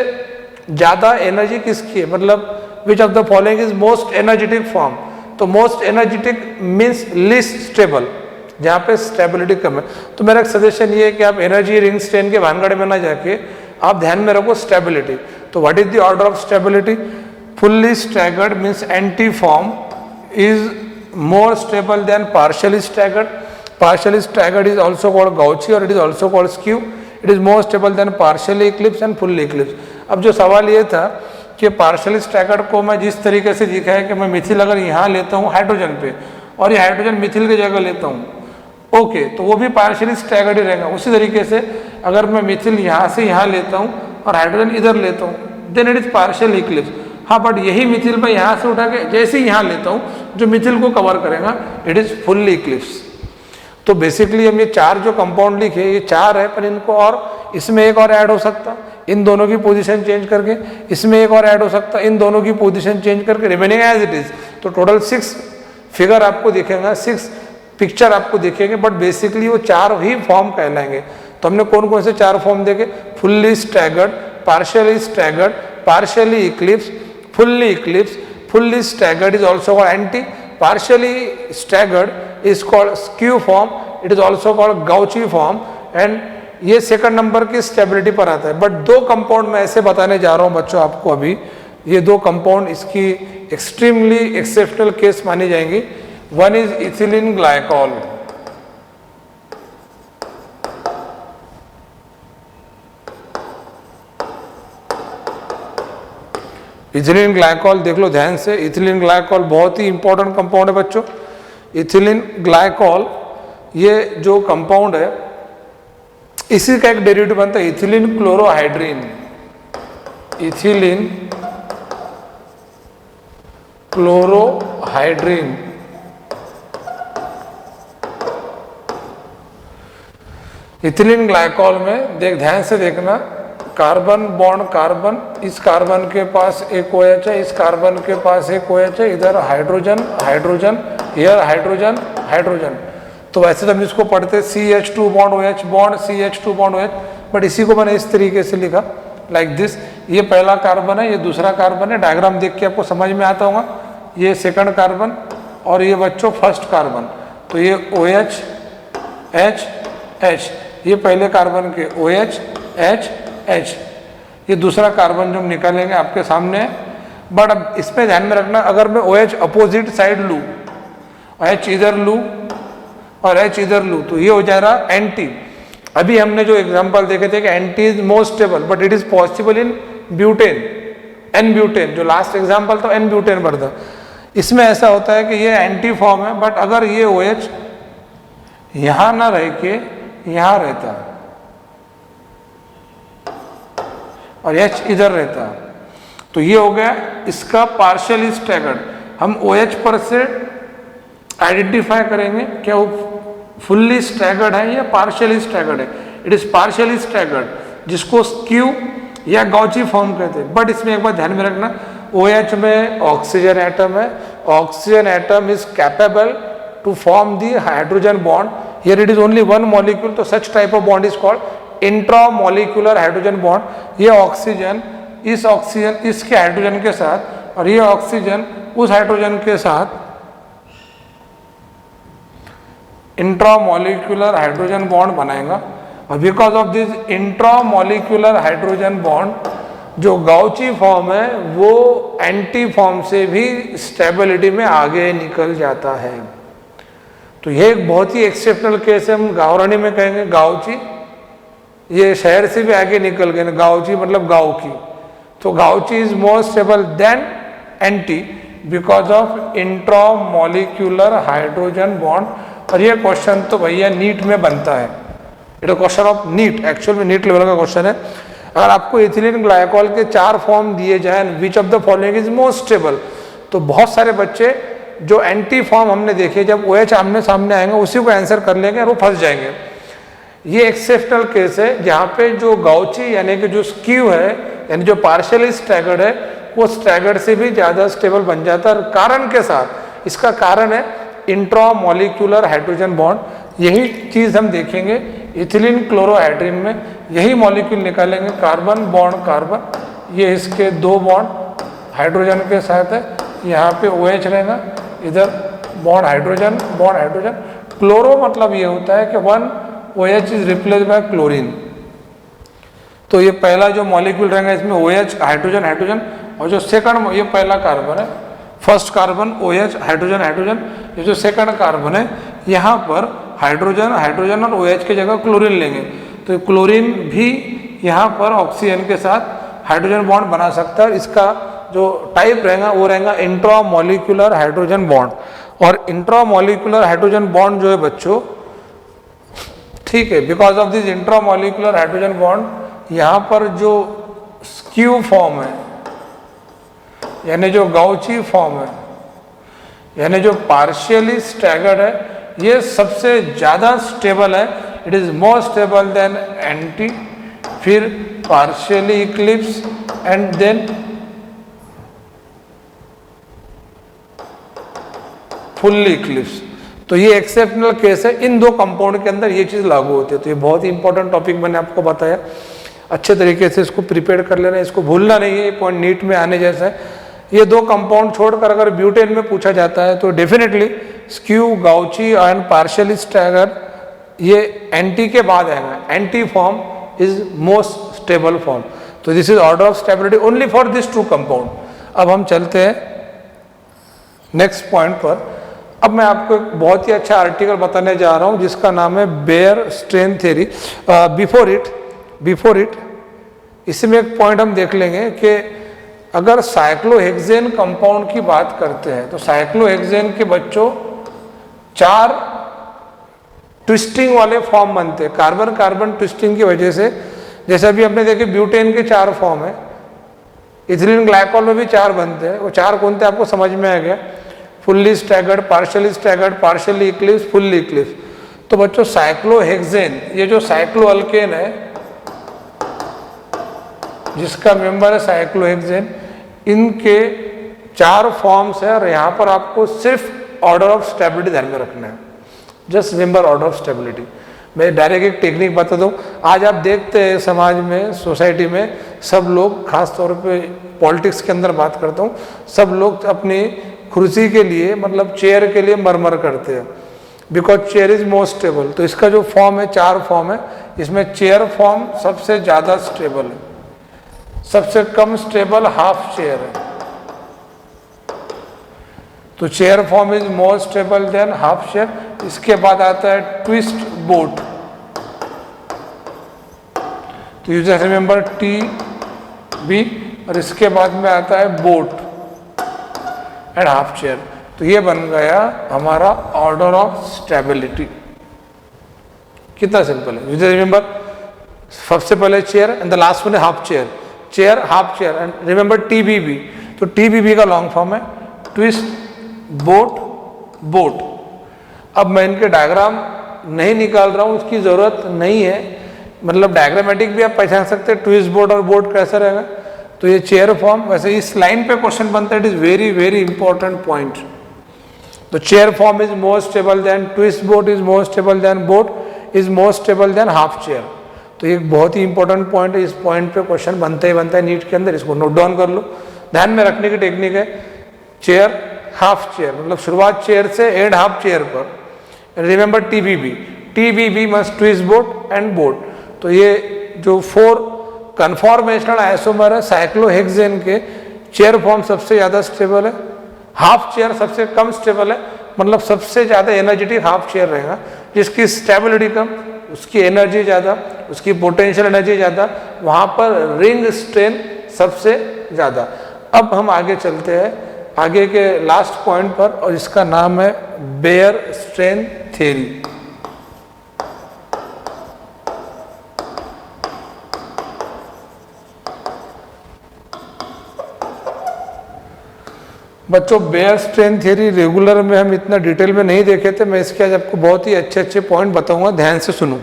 ज्यादा एनर्जी किसकी है, मतलब which of the following is most energetic form. तो most energetic means least stable, जहाँ पे स्टेबिलिटी कम है। तो मेरा एक सजेशन ये है कि आप एनर्जी रिंग स्ट्रेन के भानगड़े में ना जाके आप ध्यान में रखो स्टेबिलिटी। तो what is the order of stability? Fully staggered means anti form is more stable than partially staggered. Partially staggered is also called Gaussian or it is also called skew. It is more stable than partially eclipsed and fully eclipsed. अब जो सवाल ये था कि partially staggered को मैं जिस तरीके से दिखाया कि मैं मिथिल अगर यहाँ लेता हूँ हाइड्रोजन पे और ये हाइड्रोजन मिथिल की जगह लेता हूँ, ओके, तो वो भी partially staggered ही रहेगा। उसी तरीके से अगर मैं मिथिल यहाँ से यहाँ लेता हूँ और हाइड्रोजन इधर लेता हूँ, then it is partially eclipsed। हाँ, बट यही मिथिल मैं यहाँ से उठा के जैसे ही यहाँ लेता हूँ जो मिथिल को कवर करेगा, इट इज फुल्ली इक्लिप्स। तो बेसिकली हम ये 4 जो कंपाउंड लिखे ये 4 है, पर इनको और इसमें एक और ऐड हो सकता, इन दोनों की पोजीशन चेंज करके, इसमें एक और ऐड हो सकता, इन दोनों की पोजीशन चेंज करके, रिमेनिंग एज इट इज। तो टोटल 6 फिगर आपको दिखेगा, 6 पिक्चर आपको दिखेंगे, बट बेसिकली वो 4 ही फॉर्म कहलाएंगे। तो हमने कौन कौन से 4 फॉर्म देखे? Fully staggered, partially staggered, partially Eclipse, fully eclipsed. Fully staggered is also called anti. Partially staggered is called skew form. It is also called Gaussian form. And ये second number की stability पर आता है। But 2 compound मैं ऐसे बताने जा रहा हूँ बच्चों आपको अभी, ये 2 कंपाउंड इसकी एक्सट्रीमली एक्सेप्शनल केस मानी जाएंगी। One is ethylene glycol. Ethylene glycol देख लो ध्यान से। इथिलीन ग्लाइकॉल बहुत ही इंपॉर्टेंट कंपाउंड है बच्चों। इथिलीन ग्लाइकॉल ये जो कंपाउंड है इसी का एक डेरिवेटिव बनता है इथिलीन क्लोरोहाइड्रीन। इथिलीन क्लोरोहाइड्रीन। इथिलीन ग्लाइकॉल में देख ध्यान से देखना, कार्बन बॉन्ड कार्बन, इस कार्बन के पास एक OH है, इस कार्बन के पास एक OH है, इधर हाइड्रोजन हाइड्रोजन, इधर हाइड्रोजन हाइड्रोजन। तो वैसे तो हम इसको पढ़ते CH2 bond OH bond CH2 bond OH, but इसी को मैंने इस तरीके से लिखा लाइक दिस। ये पहला कार्बन है, ये दूसरा कार्बन है, डायग्राम देख के आपको समझ में आता होगा। ये सेकंड कार्बन और ये बच्चों फर्स्ट कार्बन। तो ये OH H H, ये पहले कार्बन के OH H H, ये दूसरा कार्बन जो हम निकालेंगे आपके सामने है। बट अब इसमें ध्यान में रखना, अगर मैं OH अपोजिट साइड लूँ, H इधर लूँ और H इधर लूँ, तो ये हो जा रहा एंटी। अभी हमने जो एग्जांपल देखे थे कि anti is more stable, but it is possible in butane, n butane, जो लास्ट एग्जांपल था एन ब्यूटेन पर था। इसमें ऐसा होता है कि ये एंटी फॉर्म है, बट अगर ये OH यहां ना रह के यहां रहता और H इधर रहता, तो ये हो गया इसका पार्शियली स्टैगर्ड। हम OH पर से आइडेंटिफाई करेंगे क्या वो फुल्ली स्टैगर्ड है या पार्शियली स्टैगर्ड है। इट इज पार्शियली स्टैगर्ड, जिसको स्क्यू या गॉची फॉर्म कहते हैं। बट इसमें एक बात ध्यान में रखना, OH में ऑक्सीजन एटम है, oxygen atom is capable to form the hydrogen bond. Here it is only one molecule, तो such type of bond is called intramolecular hydrogen bond. ये ऑक्सीजन इस ऑक्सीजन इसके हाइड्रोजन के साथ और ये ऑक्सीजन उस हाइड्रोजन के साथ इंट्रामॉलिक्यूलर हाइड्रोजन बॉन्ड बनाएगा। और because of this intramolecular hydrogen bond, जो गाउची फॉर्म है वो एंटी फॉर्म से भी स्टेबिलिटी में आगे निकल जाता है। तो ये एक बहुत ही एक्सेप्शनल केस है। हम गावरानी में कहेंगे गाउची, ये शहर से भी आगे निकल गए, गाउची मतलब गाँव की। तो gauche is more stable than anti because of intramolecular hydrogen bond. और ये क्वेश्चन तो भैया नीट में बनता है, it question of NEET, actual में नीट लेवल का क्वेश्चन है। अगर आपको इथिलीन ग्लाइकोल के 4 फॉर्म दिए जाए, विच of the following is most stable, तो बहुत सारे बच्चे जो एंटी फॉर्म हमने देखे, जब OH आमने सामने आएंगे उसी को आंसर कर लेंगे और वो फंस जाएंगे। ये एक्सेप्शनल केस है जहाँ पे जो गाउची यानी कि जो स्क्यू है, यानी जो पार्शियली स्टैगर्ड है, वो स्टैगर्ड से भी ज़्यादा स्टेबल बन जाता है। कारण के साथ, इसका कारण है इंट्रामॉलिक्यूलर हाइड्रोजन बॉन्ड। यही चीज़ हम देखेंगे इथिलीन क्लोरोहाइड्रिन में, यही मॉलिक्यूल निकालेंगे, कार्बन बॉन्ड कार्बन, ये इसके 2 बॉन्ड हाइड्रोजन के साथ है, यहाँ पे OH रहेगा, इधर bond hydrogen bond hydrogen. Chloro मतलब ये होता है कि 1 OH is replace by chlorine. तो ये पहला जो मॉलिक्यूल रहेगा इसमें OH हाइड्रोजन हाइड्रोजन, और जो सेकंड ये पहला कार्बन है, first carbon OH hydrogen hydrogen, ये जो सेकंड कार्बन है यहाँ पर हाइड्रोजन हाइड्रोजन और OH की जगह क्लोरीन लेंगे। तो क्लोरीन भी यहाँ पर ऑक्सीजन के साथ हाइड्रोजन बॉन्ड बना सकता है। इसका जो टाइप रहेगा वो रहेगा इंट्रामॉलिक्यूलर हाइड्रोजन बॉन्ड। और इंट्रामॉलिक्यूलर हाइड्रोजन बॉन्ड जो है बच्चों, ठीक है, because of this intramolecular hydrogen bond, यहाँ पर जो स्क्यू फॉर्म है यानी जो गाउची फॉर्म है, यानी जो पार्शियली स्टैगर्ड है, ये सबसे ज़्यादा स्टेबल है। It is more stable than anti, फिर partially eclipse and then fully eclipse. तो ये एक्सेप्शनल केस है, इन 2 कंपाउंड के अंदर ये चीज़ लागू होती है। तो ये बहुत ही इंपॉर्टेंट टॉपिक मैंने आपको बताया, अच्छे तरीके से इसको प्रिपेयर कर लेना है, इसको भूलना नहीं है, ये पॉइंट नीट में आने जैसा है। ये 2 कंपाउंड छोड़कर अगर ब्यूटेन में पूछा जाता है तो definitely skew, gauche and partially staggered, ये एंटी के बाद आएगा। Anti form is most stable form. तो this is order of stability only for this 2 compound. अब हम चलते हैं नेक्स्ट पॉइंट पर। अब मैं आपको एक बहुत ही अच्छा आर्टिकल बताने जा रहा हूं जिसका नाम है Baeyer strain theory. Before it इसमें एक पॉइंट हम देख लेंगे कि अगर साइक्लोहेक्सेन कंपाउंड की बात करते हैं तो साइक्लोहेक्सेन के बच्चों 4 ट्विस्टिंग वाले फॉर्म बनते हैं, कार्बन कार्बन ट्विस्टिंग की वजह से। जैसे अभी हमने देखे ब्यूटेन के 4 फॉर्म है, इथिलीन ग्लाइकोल में भी 4 बनते हैं। वो 4 कौन थे आपको समझ में आ गया? Fully staggered, partially Eclipse, fully eclipse. तो बच्चों साइक्लोहेक्सेन, ये जो साइक्लोअल्केन है जिसका मेंबर है साइक्लोहेक्सेन, इनके 4 फॉर्म्स है। और यहाँ पर आपको सिर्फ ऑर्डर ऑफ स्टेबिलिटी ध्यान में रखना है, just remember order of stability. मैं डायरेक्ट एक टेक्निक बता दूं, आज आप देखते हैं समाज में, सोसाइटी में सब लोग, खास तौर पे पॉलिटिक्स के अंदर बात करता हूँ, सब लोग अपनी कुर्सी के लिए, मतलब चेयर के लिए मरमर करते हैं, because chair is most stable. तो इसका जो फॉर्म है, 4 फॉर्म है, इसमें चेयर फॉर्म सबसे ज़्यादा स्टेबल है, सबसे कम स्टेबल हाफ चेयर है। तो chair form is more stable than half chair. इसके बाद आता है ट्विस्ट बोट, तो यू जस्ट रिमेंबर TB, और इसके बाद में आता है बोट एंड हाफ चेयर। तो ये बन गया हमारा ऑर्डर ऑफ स्टेबिलिटी। कितना सिंपल है, यू जस्ट रिमेंबर, सबसे पहले chair and the last one है half chair, chair half chair, and remember TBB। तो TBB का लॉन्ग फॉर्म है ट्विस्ट बोट बोट। अब मैं इनके डायग्राम नहीं निकाल रहा हूँ, उसकी ज़रूरत नहीं है, मतलब डायग्रामेटिक भी आप पहचान सकते हैं, ट्विस्ट बोट और बोट कैसा रहेगा। तो ये चेयर फॉर्म, वैसे इस लाइन पे क्वेश्चन बनता है, it is very very important point. तो chair form is more stable than twist boat, is more stable than boat, is more stable than half chair. तो ये बहुत ही इंपॉर्टेंट पॉइंट है, इस पॉइंट पे क्वेश्चन बनता है नीट के अंदर, इसको नोट डाउन कर लो। ध्यान में रखने की टेक्निक है, चेयर हाफ चेयर, मतलब शुरुआत चेयर से एंड हाफ चेयर पर। Remember TBB must twist boat and boat. तो ये जो 4 कन्फॉर्मेशनल आइसोमर है साइक्लोहेक्सेन के, चेयर फॉर्म सबसे ज़्यादा स्टेबल है, हाफ चेयर सबसे कम स्टेबल है, मतलब सबसे ज़्यादा एनर्जेटिक हाफ चेयर रहेगा, जिसकी स्टेबिलिटी कम, उसकी एनर्जी ज़्यादा, उसकी पोटेंशियल एनर्जी ज़्यादा, वहाँ पर रिंग स्ट्रेन सबसे ज़्यादा। अब हम आगे चलते हैं आगे के लास्ट पॉइंट पर, और इसका नाम है बेयर स्ट्रेन थ्योरी। बच्चों, बेयर स्ट्रेन थ्योरी रेगुलर में हम इतना डिटेल में नहीं देखे थे, मैं इसके आज आपको बहुत ही अच्छे अच्छे पॉइंट बताऊंगा, ध्यान से सुनो।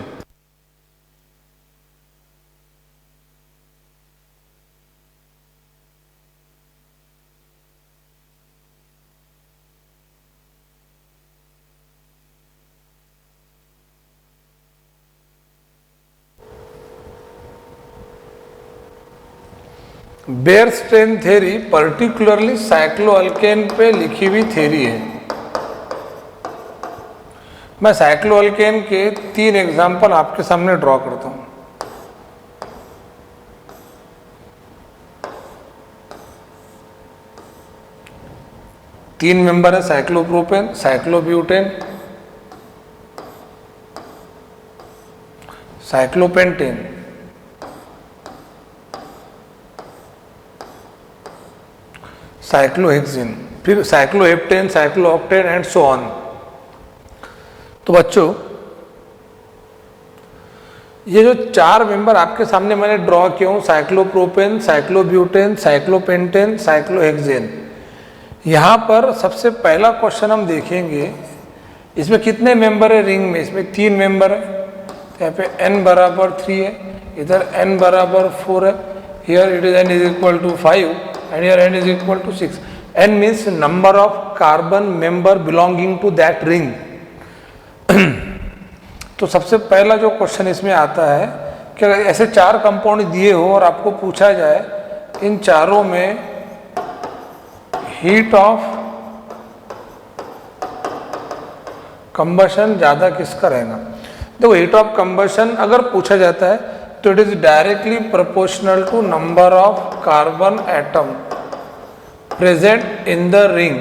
बेयर स्ट्रेन थ्योरी पर्टिकुलरली साइक्लोअल्केन पे लिखी हुई थ्योरी है। मैं साइक्लोअल्केन के 3 एग्जाम्पल आपके सामने ड्रॉ करता हूं। तीन मेंबर है, साइक्लोप्रोपेन, साइक्लोब्यूटेन, साइक्लोपेंटेन। साइक्लोहेक्सिन, फिर साइक्लोहेप्टेन, साइक्लोऑक्टेन एंड सो ऑन। तो बच्चों, ये जो 4 मेंबर आपके सामने मैंने ड्रॉ किया हूं, साइक्लोप्रोपेन, साइक्लोब्यूटेन, साइक्लोपेंटेन, साइक्लोहेक्सेन, यहाँ पर सबसे पहला क्वेश्चन हम देखेंगे, इसमें कितने मेंबर है रिंग में? इसमें 3 मेंबर है, तो यहाँ पे n बराबर 3 है, इधर n बराबर 4 है, here it is n is equal to 5 and here n is equal to 6। n means number of carbon member belonging to that ring. तो सबसे पहला जो क्वेश्चन इसमें आता है कि अगर ऐसे 4 कंपाउंड दिए हो और आपको पूछा जाए इन चारों में हीट ऑफ कंबशन ज्यादा किसका रहेगा? देखो, हीट ऑफ कंबशन अगर पूछा जाता है तो it is directly proportional to number of carbon atom present in the ring.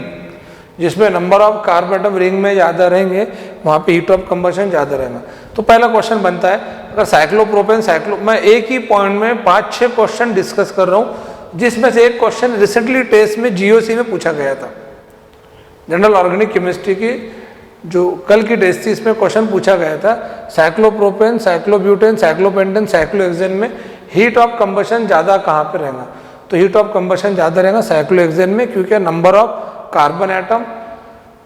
जिसमें number of carbon atom ring में ज़्यादा रहेंगे वहाँ पे हीट ऑफ कंबशन ज़्यादा रहेगा। तो पहला क्वेश्चन बनता है, अगर साइक्लोप्रोपेन मैं एक ही पॉइंट में 5-6 क्वेश्चन डिस्कस कर रहा हूँ, जिसमें से एक क्वेश्चन रिसेंटली टेस्ट में GOC में पूछा गया था, जनरल ऑर्गेनिक केमिस्ट्री की जो कल की टेस्ट थी, इसमें क्वेश्चन पूछा गया था, साइक्लोप्रोपेन, साइक्लोब्यूटेन, साइक्लोपेंटेन, साइक्लोहेक्सेन में हीट ऑफ कंबशन ज़्यादा कहाँ पे रहेगा? तो हीट ऑफ कंबशन ज़्यादा रहेगा साइक्लोहेक्सेन में, क्योंकि number of carbon atom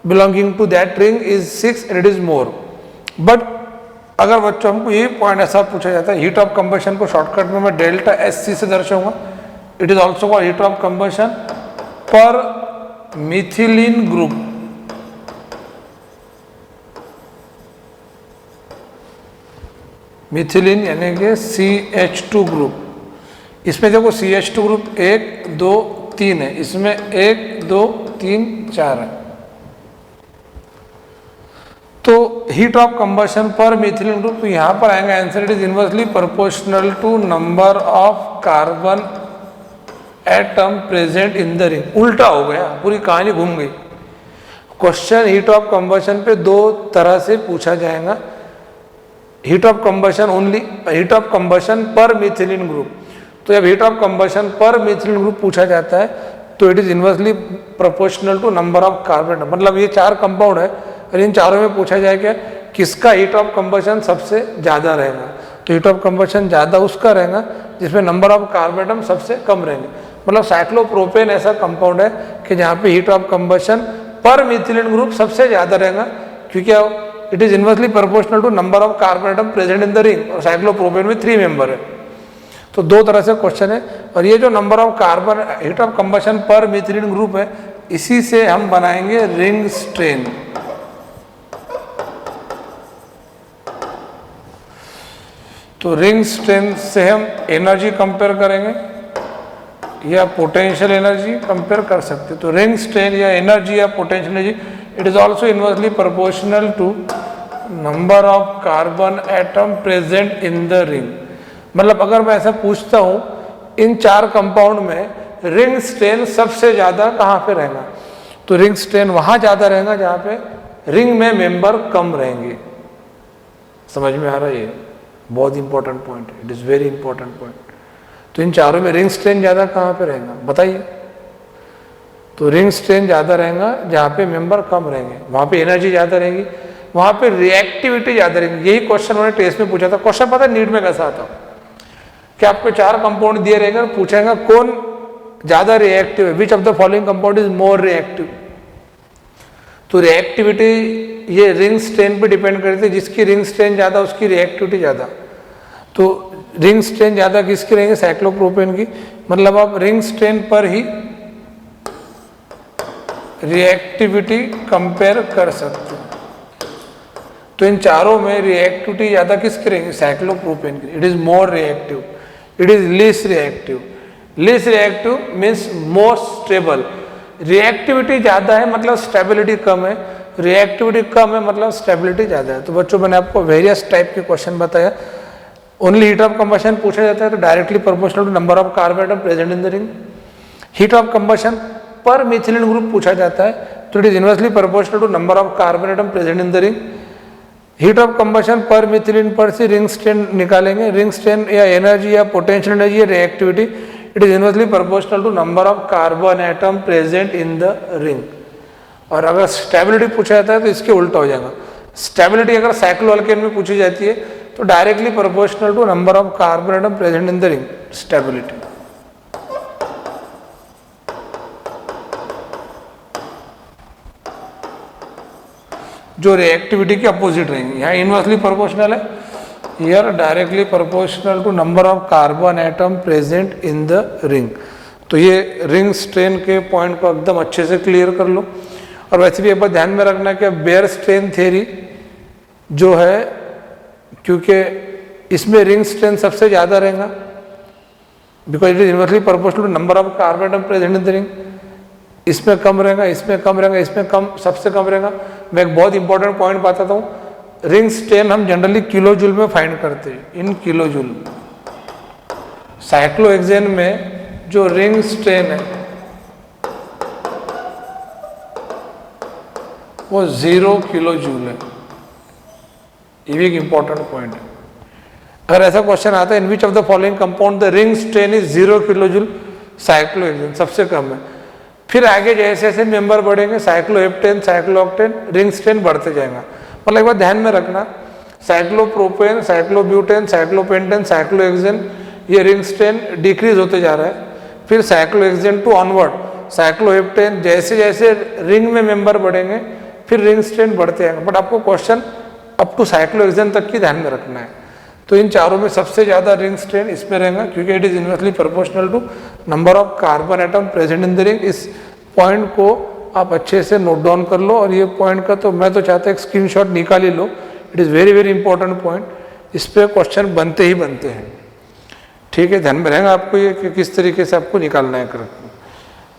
belonging to that ring is 6 and it is more. But अगर बच्चों हमको ये पॉइंट ऐसा पूछा जाता है, हीट ऑफ कंबशन को शॉर्टकट में मैं डेल्टा SC से दर्शाऊंगा, it is also called heat of combustion पर मिथिलीन ग्रुप। मिथिलीन यानी कि CH2 ग्रुप। इसमें देखो CH2 ग्रुप 1 2 3 है, इसमें 1 2 3 4 है। तो हीट ऑफ कंबशन पर मिथिलीन ग्रुप, यहां पर आएगा answer, it is inversely proportional to number of carbon atom present in the ring. उल्टा हो गया, पूरी कहानी घूम गई। क्वेश्चन हीट ऑफ कंबशन पे दो तरह से पूछा जाएगा, heat of combustion only, heat of combustion पर मिथिलीन ग्रुप। तो जब हीट ऑफ कंबशन पर मिथिलीन ग्रुप पूछा जाता है तो it is inversely proportional to number of carbon, मतलब ये 4 कंपाउंड है और इन चारों में पूछा जाए कि किसका हीट ऑफ कंबशन सबसे ज़्यादा रहेगा। तो हीट ऑफ कंबशन ज़्यादा उसका रहेगा जिसमें नंबर ऑफ कार्बन एटम सबसे कम रहेंगे। मतलब साइक्लोप्रोपेन ऐसा कंपाउंड है कि जहाँ पे हीट ऑफ कंबशन पर मिथिलीन ग्रुप सबसे ज़्यादा रहेगा, क्योंकि it is inversely proportional to number of carbon atom present in the ring, और साइक्लोप्रोपेन में 3 मेंबर है। तो दो तरह से क्वेश्चन है। और ये जो number of carbon heat of combustion पर मिथिलीन ग्रुप है, इसी से हम बनाएंगे रिंग स्ट्रेन। तो रिंग स्ट्रेन से हम एनर्जी कंपेयर करेंगे या पोटेंशियल एनर्जी कंपेयर कर सकते। तो रिंग स्ट्रेन या एनर्जी या potential energy, it is also inversely proportional to number of carbon atom present in the ring. मतलब अगर मैं ऐसा पूछता हूं इन 4 कंपाउंड में रिंग स्ट्रेन सबसे ज्यादा कहां पे रहेगा, तो रिंग स्ट्रेन वहां ज्यादा रहेगा जहां पे रिंग में मेंबर कम रहेंगे। समझ में आ रहा है? ये बहुत इंपॉर्टेंट पॉइंट है, it is very important point. तो इन चारों में रिंग स्ट्रेन ज्यादा कहां पे रहेगा बताइए? तो रिंग स्ट्रेन ज्यादा रहेगा जहां पे मेंबर कम रहेंगे, वहां पे एनर्जी ज्यादा रहेगी, वहां पे रिएक्टिविटी ज्यादा रहेगी। यही क्वेश्चन उन्होंने टेस्ट में पूछा था। क्वेश्चन पता है नीट में कैसा आता कि आपको 4 कंपाउंड दिए रहेंगे और पूछेगा कौन ज्यादा रिएक्टिव है, विच of the following compound is more reactive. तो रिएक्टिविटी ये रिंग स्ट्रेन पे डिपेंड करती है, जिसकी रिंग स्ट्रेन ज्यादा उसकी रिएक्टिविटी ज्यादा। तो रिंग स्ट्रेन ज्यादा किसकी रहेंगे? साइक्लोप्रोपेन की। मतलब आप रिंग स्ट्रेन पर ही रिएक्टिविटी कंपेयर कर सकते हो। तो इन चारों में रिएक्टिविटी ज्यादा किसकी रहेंगी? साइक्लोप्रोपेन की। It is more reactive, it is less reactive. Less reactive means more stable. Reactivity ज्यादा है मतलब स्टेबिलिटी कम है, रिएक्टिविटी कम है मतलब स्टेबिलिटी ज्यादा है। तो बच्चों मैंने आपको वेरियस टाइप के क्वेश्चन बताया। ओनली हीट ऑफ कंबशन पूछा जाता है तो directly proportional to number of carbon atom present in the ring. Heat of combustion पर मिथिलीन ग्रुप पूछा जाता है तो it is inversely proportional to number of carbon atom present in the ring. Heat of combustion पर methylene पर से ring strain निकालेंगे। Ring strain या एनर्जी या पोटेंशियल एनर्जी या reactivity, it is inversely proportional to number of carbon atom present in the ring. और अगर stability पूछा जाता है तो इसके उल्टा हो जाएगा। स्टेबिलिटी अगर साइक्लोअल्केन में पूछी जाती है तो directly proportional to number of carbon atom present in the ring, stability. जो रिएक्टिविटी के अपोजिट रहेंगे, यहाँ इनवर्सली प्रोपोर्शनल है, here directly proportional to number of carbon atom present in the ring. तो ये रिंग स्ट्रेन के पॉइंट को एकदम अच्छे से क्लियर कर लो। और वैसे भी एक बार ध्यान में रखना कि बेयर स्ट्रेन थ्योरी जो है, क्योंकि इसमें रिंग स्ट्रेन सबसे ज्यादा रहेगा because it is inversely proportional to number of carbon atom present in the ring. इसमें कम रहेगा, इसमें कम रहेगा, इसमें कम, सबसे कम रहेगा। मैं एक बहुत इंपॉर्टेंट पॉइंट बताता हूँ। रिंग स्ट्रेन हम जनरली किलो जूल में फाइंड करते हैं, इन किलो जूल। साइक्लोहेक्सेन में जो रिंग स्ट्रेन है वो 0 किलो जूल है। ये भी एक इंपॉर्टेंट पॉइंट है। अगर ऐसा क्वेश्चन आता है in which of the following compound the ring strain is 0 kilo joule, cyclohexane सबसे कम है। फिर आगे जैसे जैसे मेंबर बढ़ेंगे, साइक्लोहेप्टेन, साइक्लोऑक्टेन, रिंग स्ट्रेन बढ़ते जाएगा। मतलब एक बार ध्यान में रखना, साइक्लोप्रोपेन, साइक्लोब्यूटेन, साइक्लोपेंटेन, साइक्लोहेक्सेन, ये रिंग स्ट्रेन डिक्रीज होते जा रहा है। फिर साइक्लोहेक्सेन टू ऑनवर्ड, साइक्लोहेप्टेन, जैसे जैसे रिंग में मेंबर बढ़ेंगे फिर रिंग स्ट्रेन बढ़ते जाएंगे। बट आपको क्वेश्चन अप टू साइक्लोहेक्सेन तक की ध्यान में रखना है। तो इन चारों में सबसे ज्यादा रिंग स्ट्रेन इसमें रहेगा क्योंकि it is inversely proportional to number of carbon atom present in the ring. इस पॉइंट को आप अच्छे से नोट डाउन कर लो। और ये पॉइंट का तो मैं तो चाहता हूँ एक स्क्रीनशॉट निकाल ही लो। It is very very important point. इस पे क्वेश्चन बनते ही बनते हैं। ठीक है, ध्यान में रहेगा आपको ये कि किस तरीके से आपको निकालना है करके।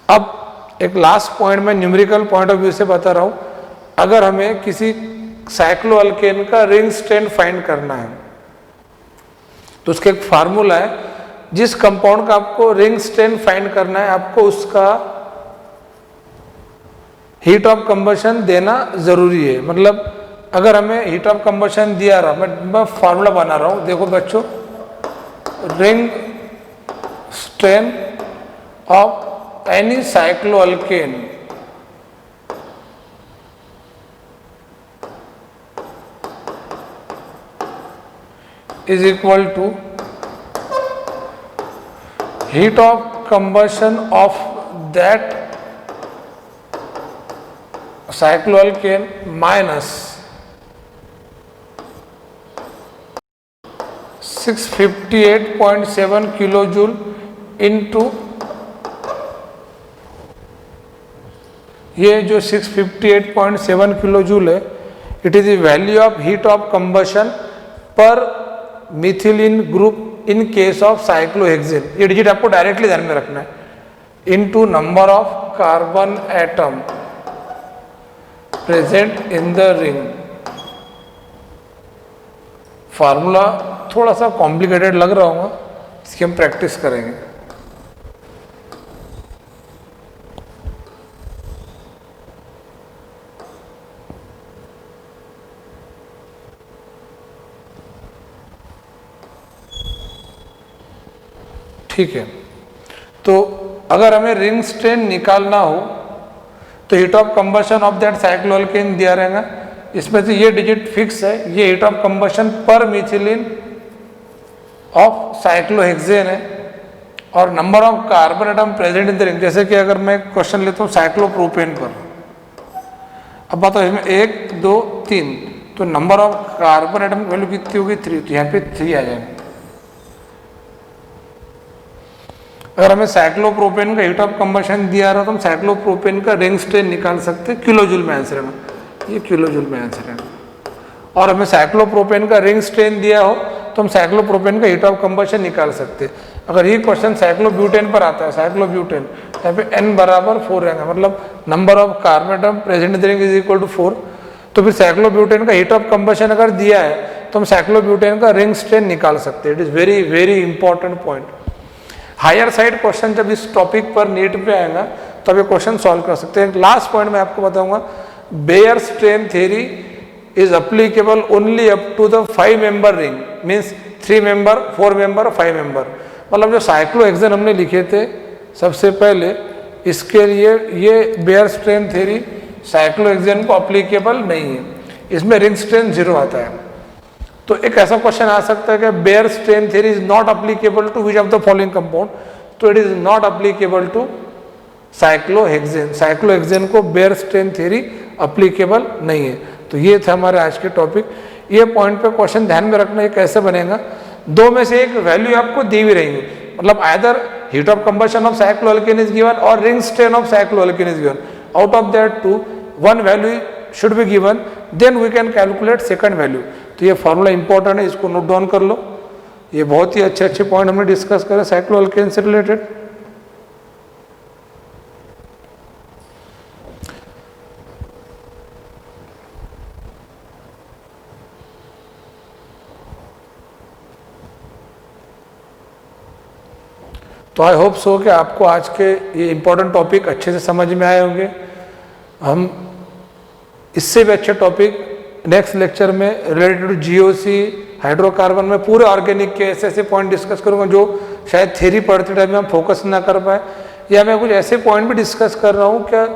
अब एक लास्ट पॉइंट मैं न्यूमेरिकल पॉइंट ऑफ व्यू से बता रहा हूं। अगर हमें किसी साइक्लोअल्केन का रिंग स्ट्रेंथ फाइंड करना है तो उसका एक फार्मूला है, जिस कंपाउंड का आपको रिंग स्ट्रेंथ फाइंड करना है आपको उसका हीट ऑफ कंबशन देना जरूरी है। मतलब अगर हमें हीट ऑफ कंबशन दिया रहा, मैं फार्मूला बना रहा हूं, देखो बच्चों, ring strength of any cycloalkane is equal to heat of combustion of that cycloalkane minus 658.7 kilojoule into ये जो 658.7 किलोजूल है, it is the value of heat of combustion पर methylene group in case of cyclohexane. ये digit आपको directly ध्यान में रखना है, into number of carbon atom present in the ring. Formula थोड़ा सा कॉम्प्लिकेटेड लग रहा होगा, इसकी हम प्रैक्टिस करेंगे। ठीक है, तो अगर हमें रिंग स्ट्रेंथ निकालना हो तो heat of combustion of that cycloalkane दिया रहेगा। इसमें से ये डिजिट फिक्स है, ये हीट ऑफ कंबशन पर मिथिलीन ऑफ साइक्लोहेक्सेन है, और number of carbon atom present in the ring. जैसे कि अगर मैं क्वेश्चन लेता हूँ साइक्लोप्रोपेन पर, अब बताओ इसमें 1 2 3, तो नंबर ऑफ कार्बन एटम की वैल्यू कितनी होगी 3, तो यहाँ पे 3 आ जाएंगे। अगर हमें साइक्लोप्रोपेन का हीट ऑफ कंबशन दिया रहा तो हम साइक्लोप्रोपेन का रिंग स्ट्रेंथ निकाल सकते हैं, किलोजूल में आंसर है, ये किलोजूल में आंसर है। और हमें साइक्लोप्रोपेन का रिंग स्ट्रेंथ दिया हो तो हम साइक्लोप्रोपेन का हीट ऑफ कंबशन निकाल सकते हैं। अगर ये क्वेश्चन साइक्लोब्यूटेन पर आता है, साइक्लोब्यूटेन, यहाँ पे n बराबर 4 रहेगा, मतलब number of carbon atom present in the ring is equal to 4। तो फिर साइक्लोब्यूटेन का हीट ऑफ कंबशन अगर दिया है तो हम साइक्लोब्यूटेन का रिंग स्ट्रेंथ निकाल सकते हैं। It is very very important point. Higher side question जब इस टॉपिक पर नीट पे आएगा तब ये क्वेश्चन सॉल्व कर सकते हैं। लास्ट पॉइंट मैं आपको बताऊंगा, Baeyer strain theory is applicable only up to the 5 member ring, means 3 member 4 member 5 member. मतलब जो साइक्लोहेक्सेन हमने लिखे थे सबसे पहले, इसके लिए ये बेयर स्ट्रेन थ्योरी साइक्लोहेक्सेन को अप्लीकेबल नहीं है, इसमें रिंग स्ट्रेन 0 आता है। तो एक ऐसा क्वेश्चन आ सकता है कि Baeyer strain theory is not applicable to which of the following compound, तो it is not applicable to cyclohexane. Cyclohexane को बेयर स्ट्रेन थ्योरी अप्लीकेबल नहीं है। तो ये था हमारे आज के टॉपिक। ये पॉइंट पे क्वेश्चन ध्यान में रखना, ये कैसे बनेगा, 2 में से एक वैल्यू आपको दी हुई रहेंगी, मतलब either heat of combustion of cycloalkane is given और ring strain of cycloalkane is given. Out of that 2, 1 value should be given, then we can calculate second value. तो ये फॉर्मूला इंपॉर्टेंट है, इसको नोट डाउन कर लो। ये बहुत ही अच्छे अच्छे पॉइंट हमने डिस्कस करे साइक्लोअल्केन से रिलेटेड। तो आई होप सो कि आपको आज के ये इंपॉर्टेंट टॉपिक अच्छे से समझ में आए होंगे। हम इससे भी अच्छे टॉपिक नेक्स्ट लेक्चर में रिलेटेड टू जीओसी, हाइड्रोकार्बन में पूरे ऑर्गेनिक के ऐसे ऐसे पॉइंट डिस्कस करूंगा जो शायद थ्योरी पढ़ते टाइम में हम फोकस ना कर पाए, या मैं कुछ ऐसे पॉइंट भी डिस्कस कर रहा हूँ क्या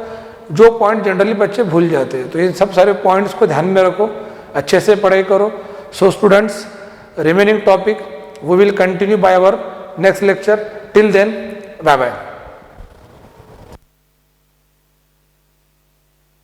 जो पॉइंट जनरली बच्चे भूल जाते हैं। तो इन सब सारे पॉइंट्स को ध्यान में रखो, अच्छे से पढ़ाई करो। So students, remaining topic we will continue by our next lecture. Till then, bye bye.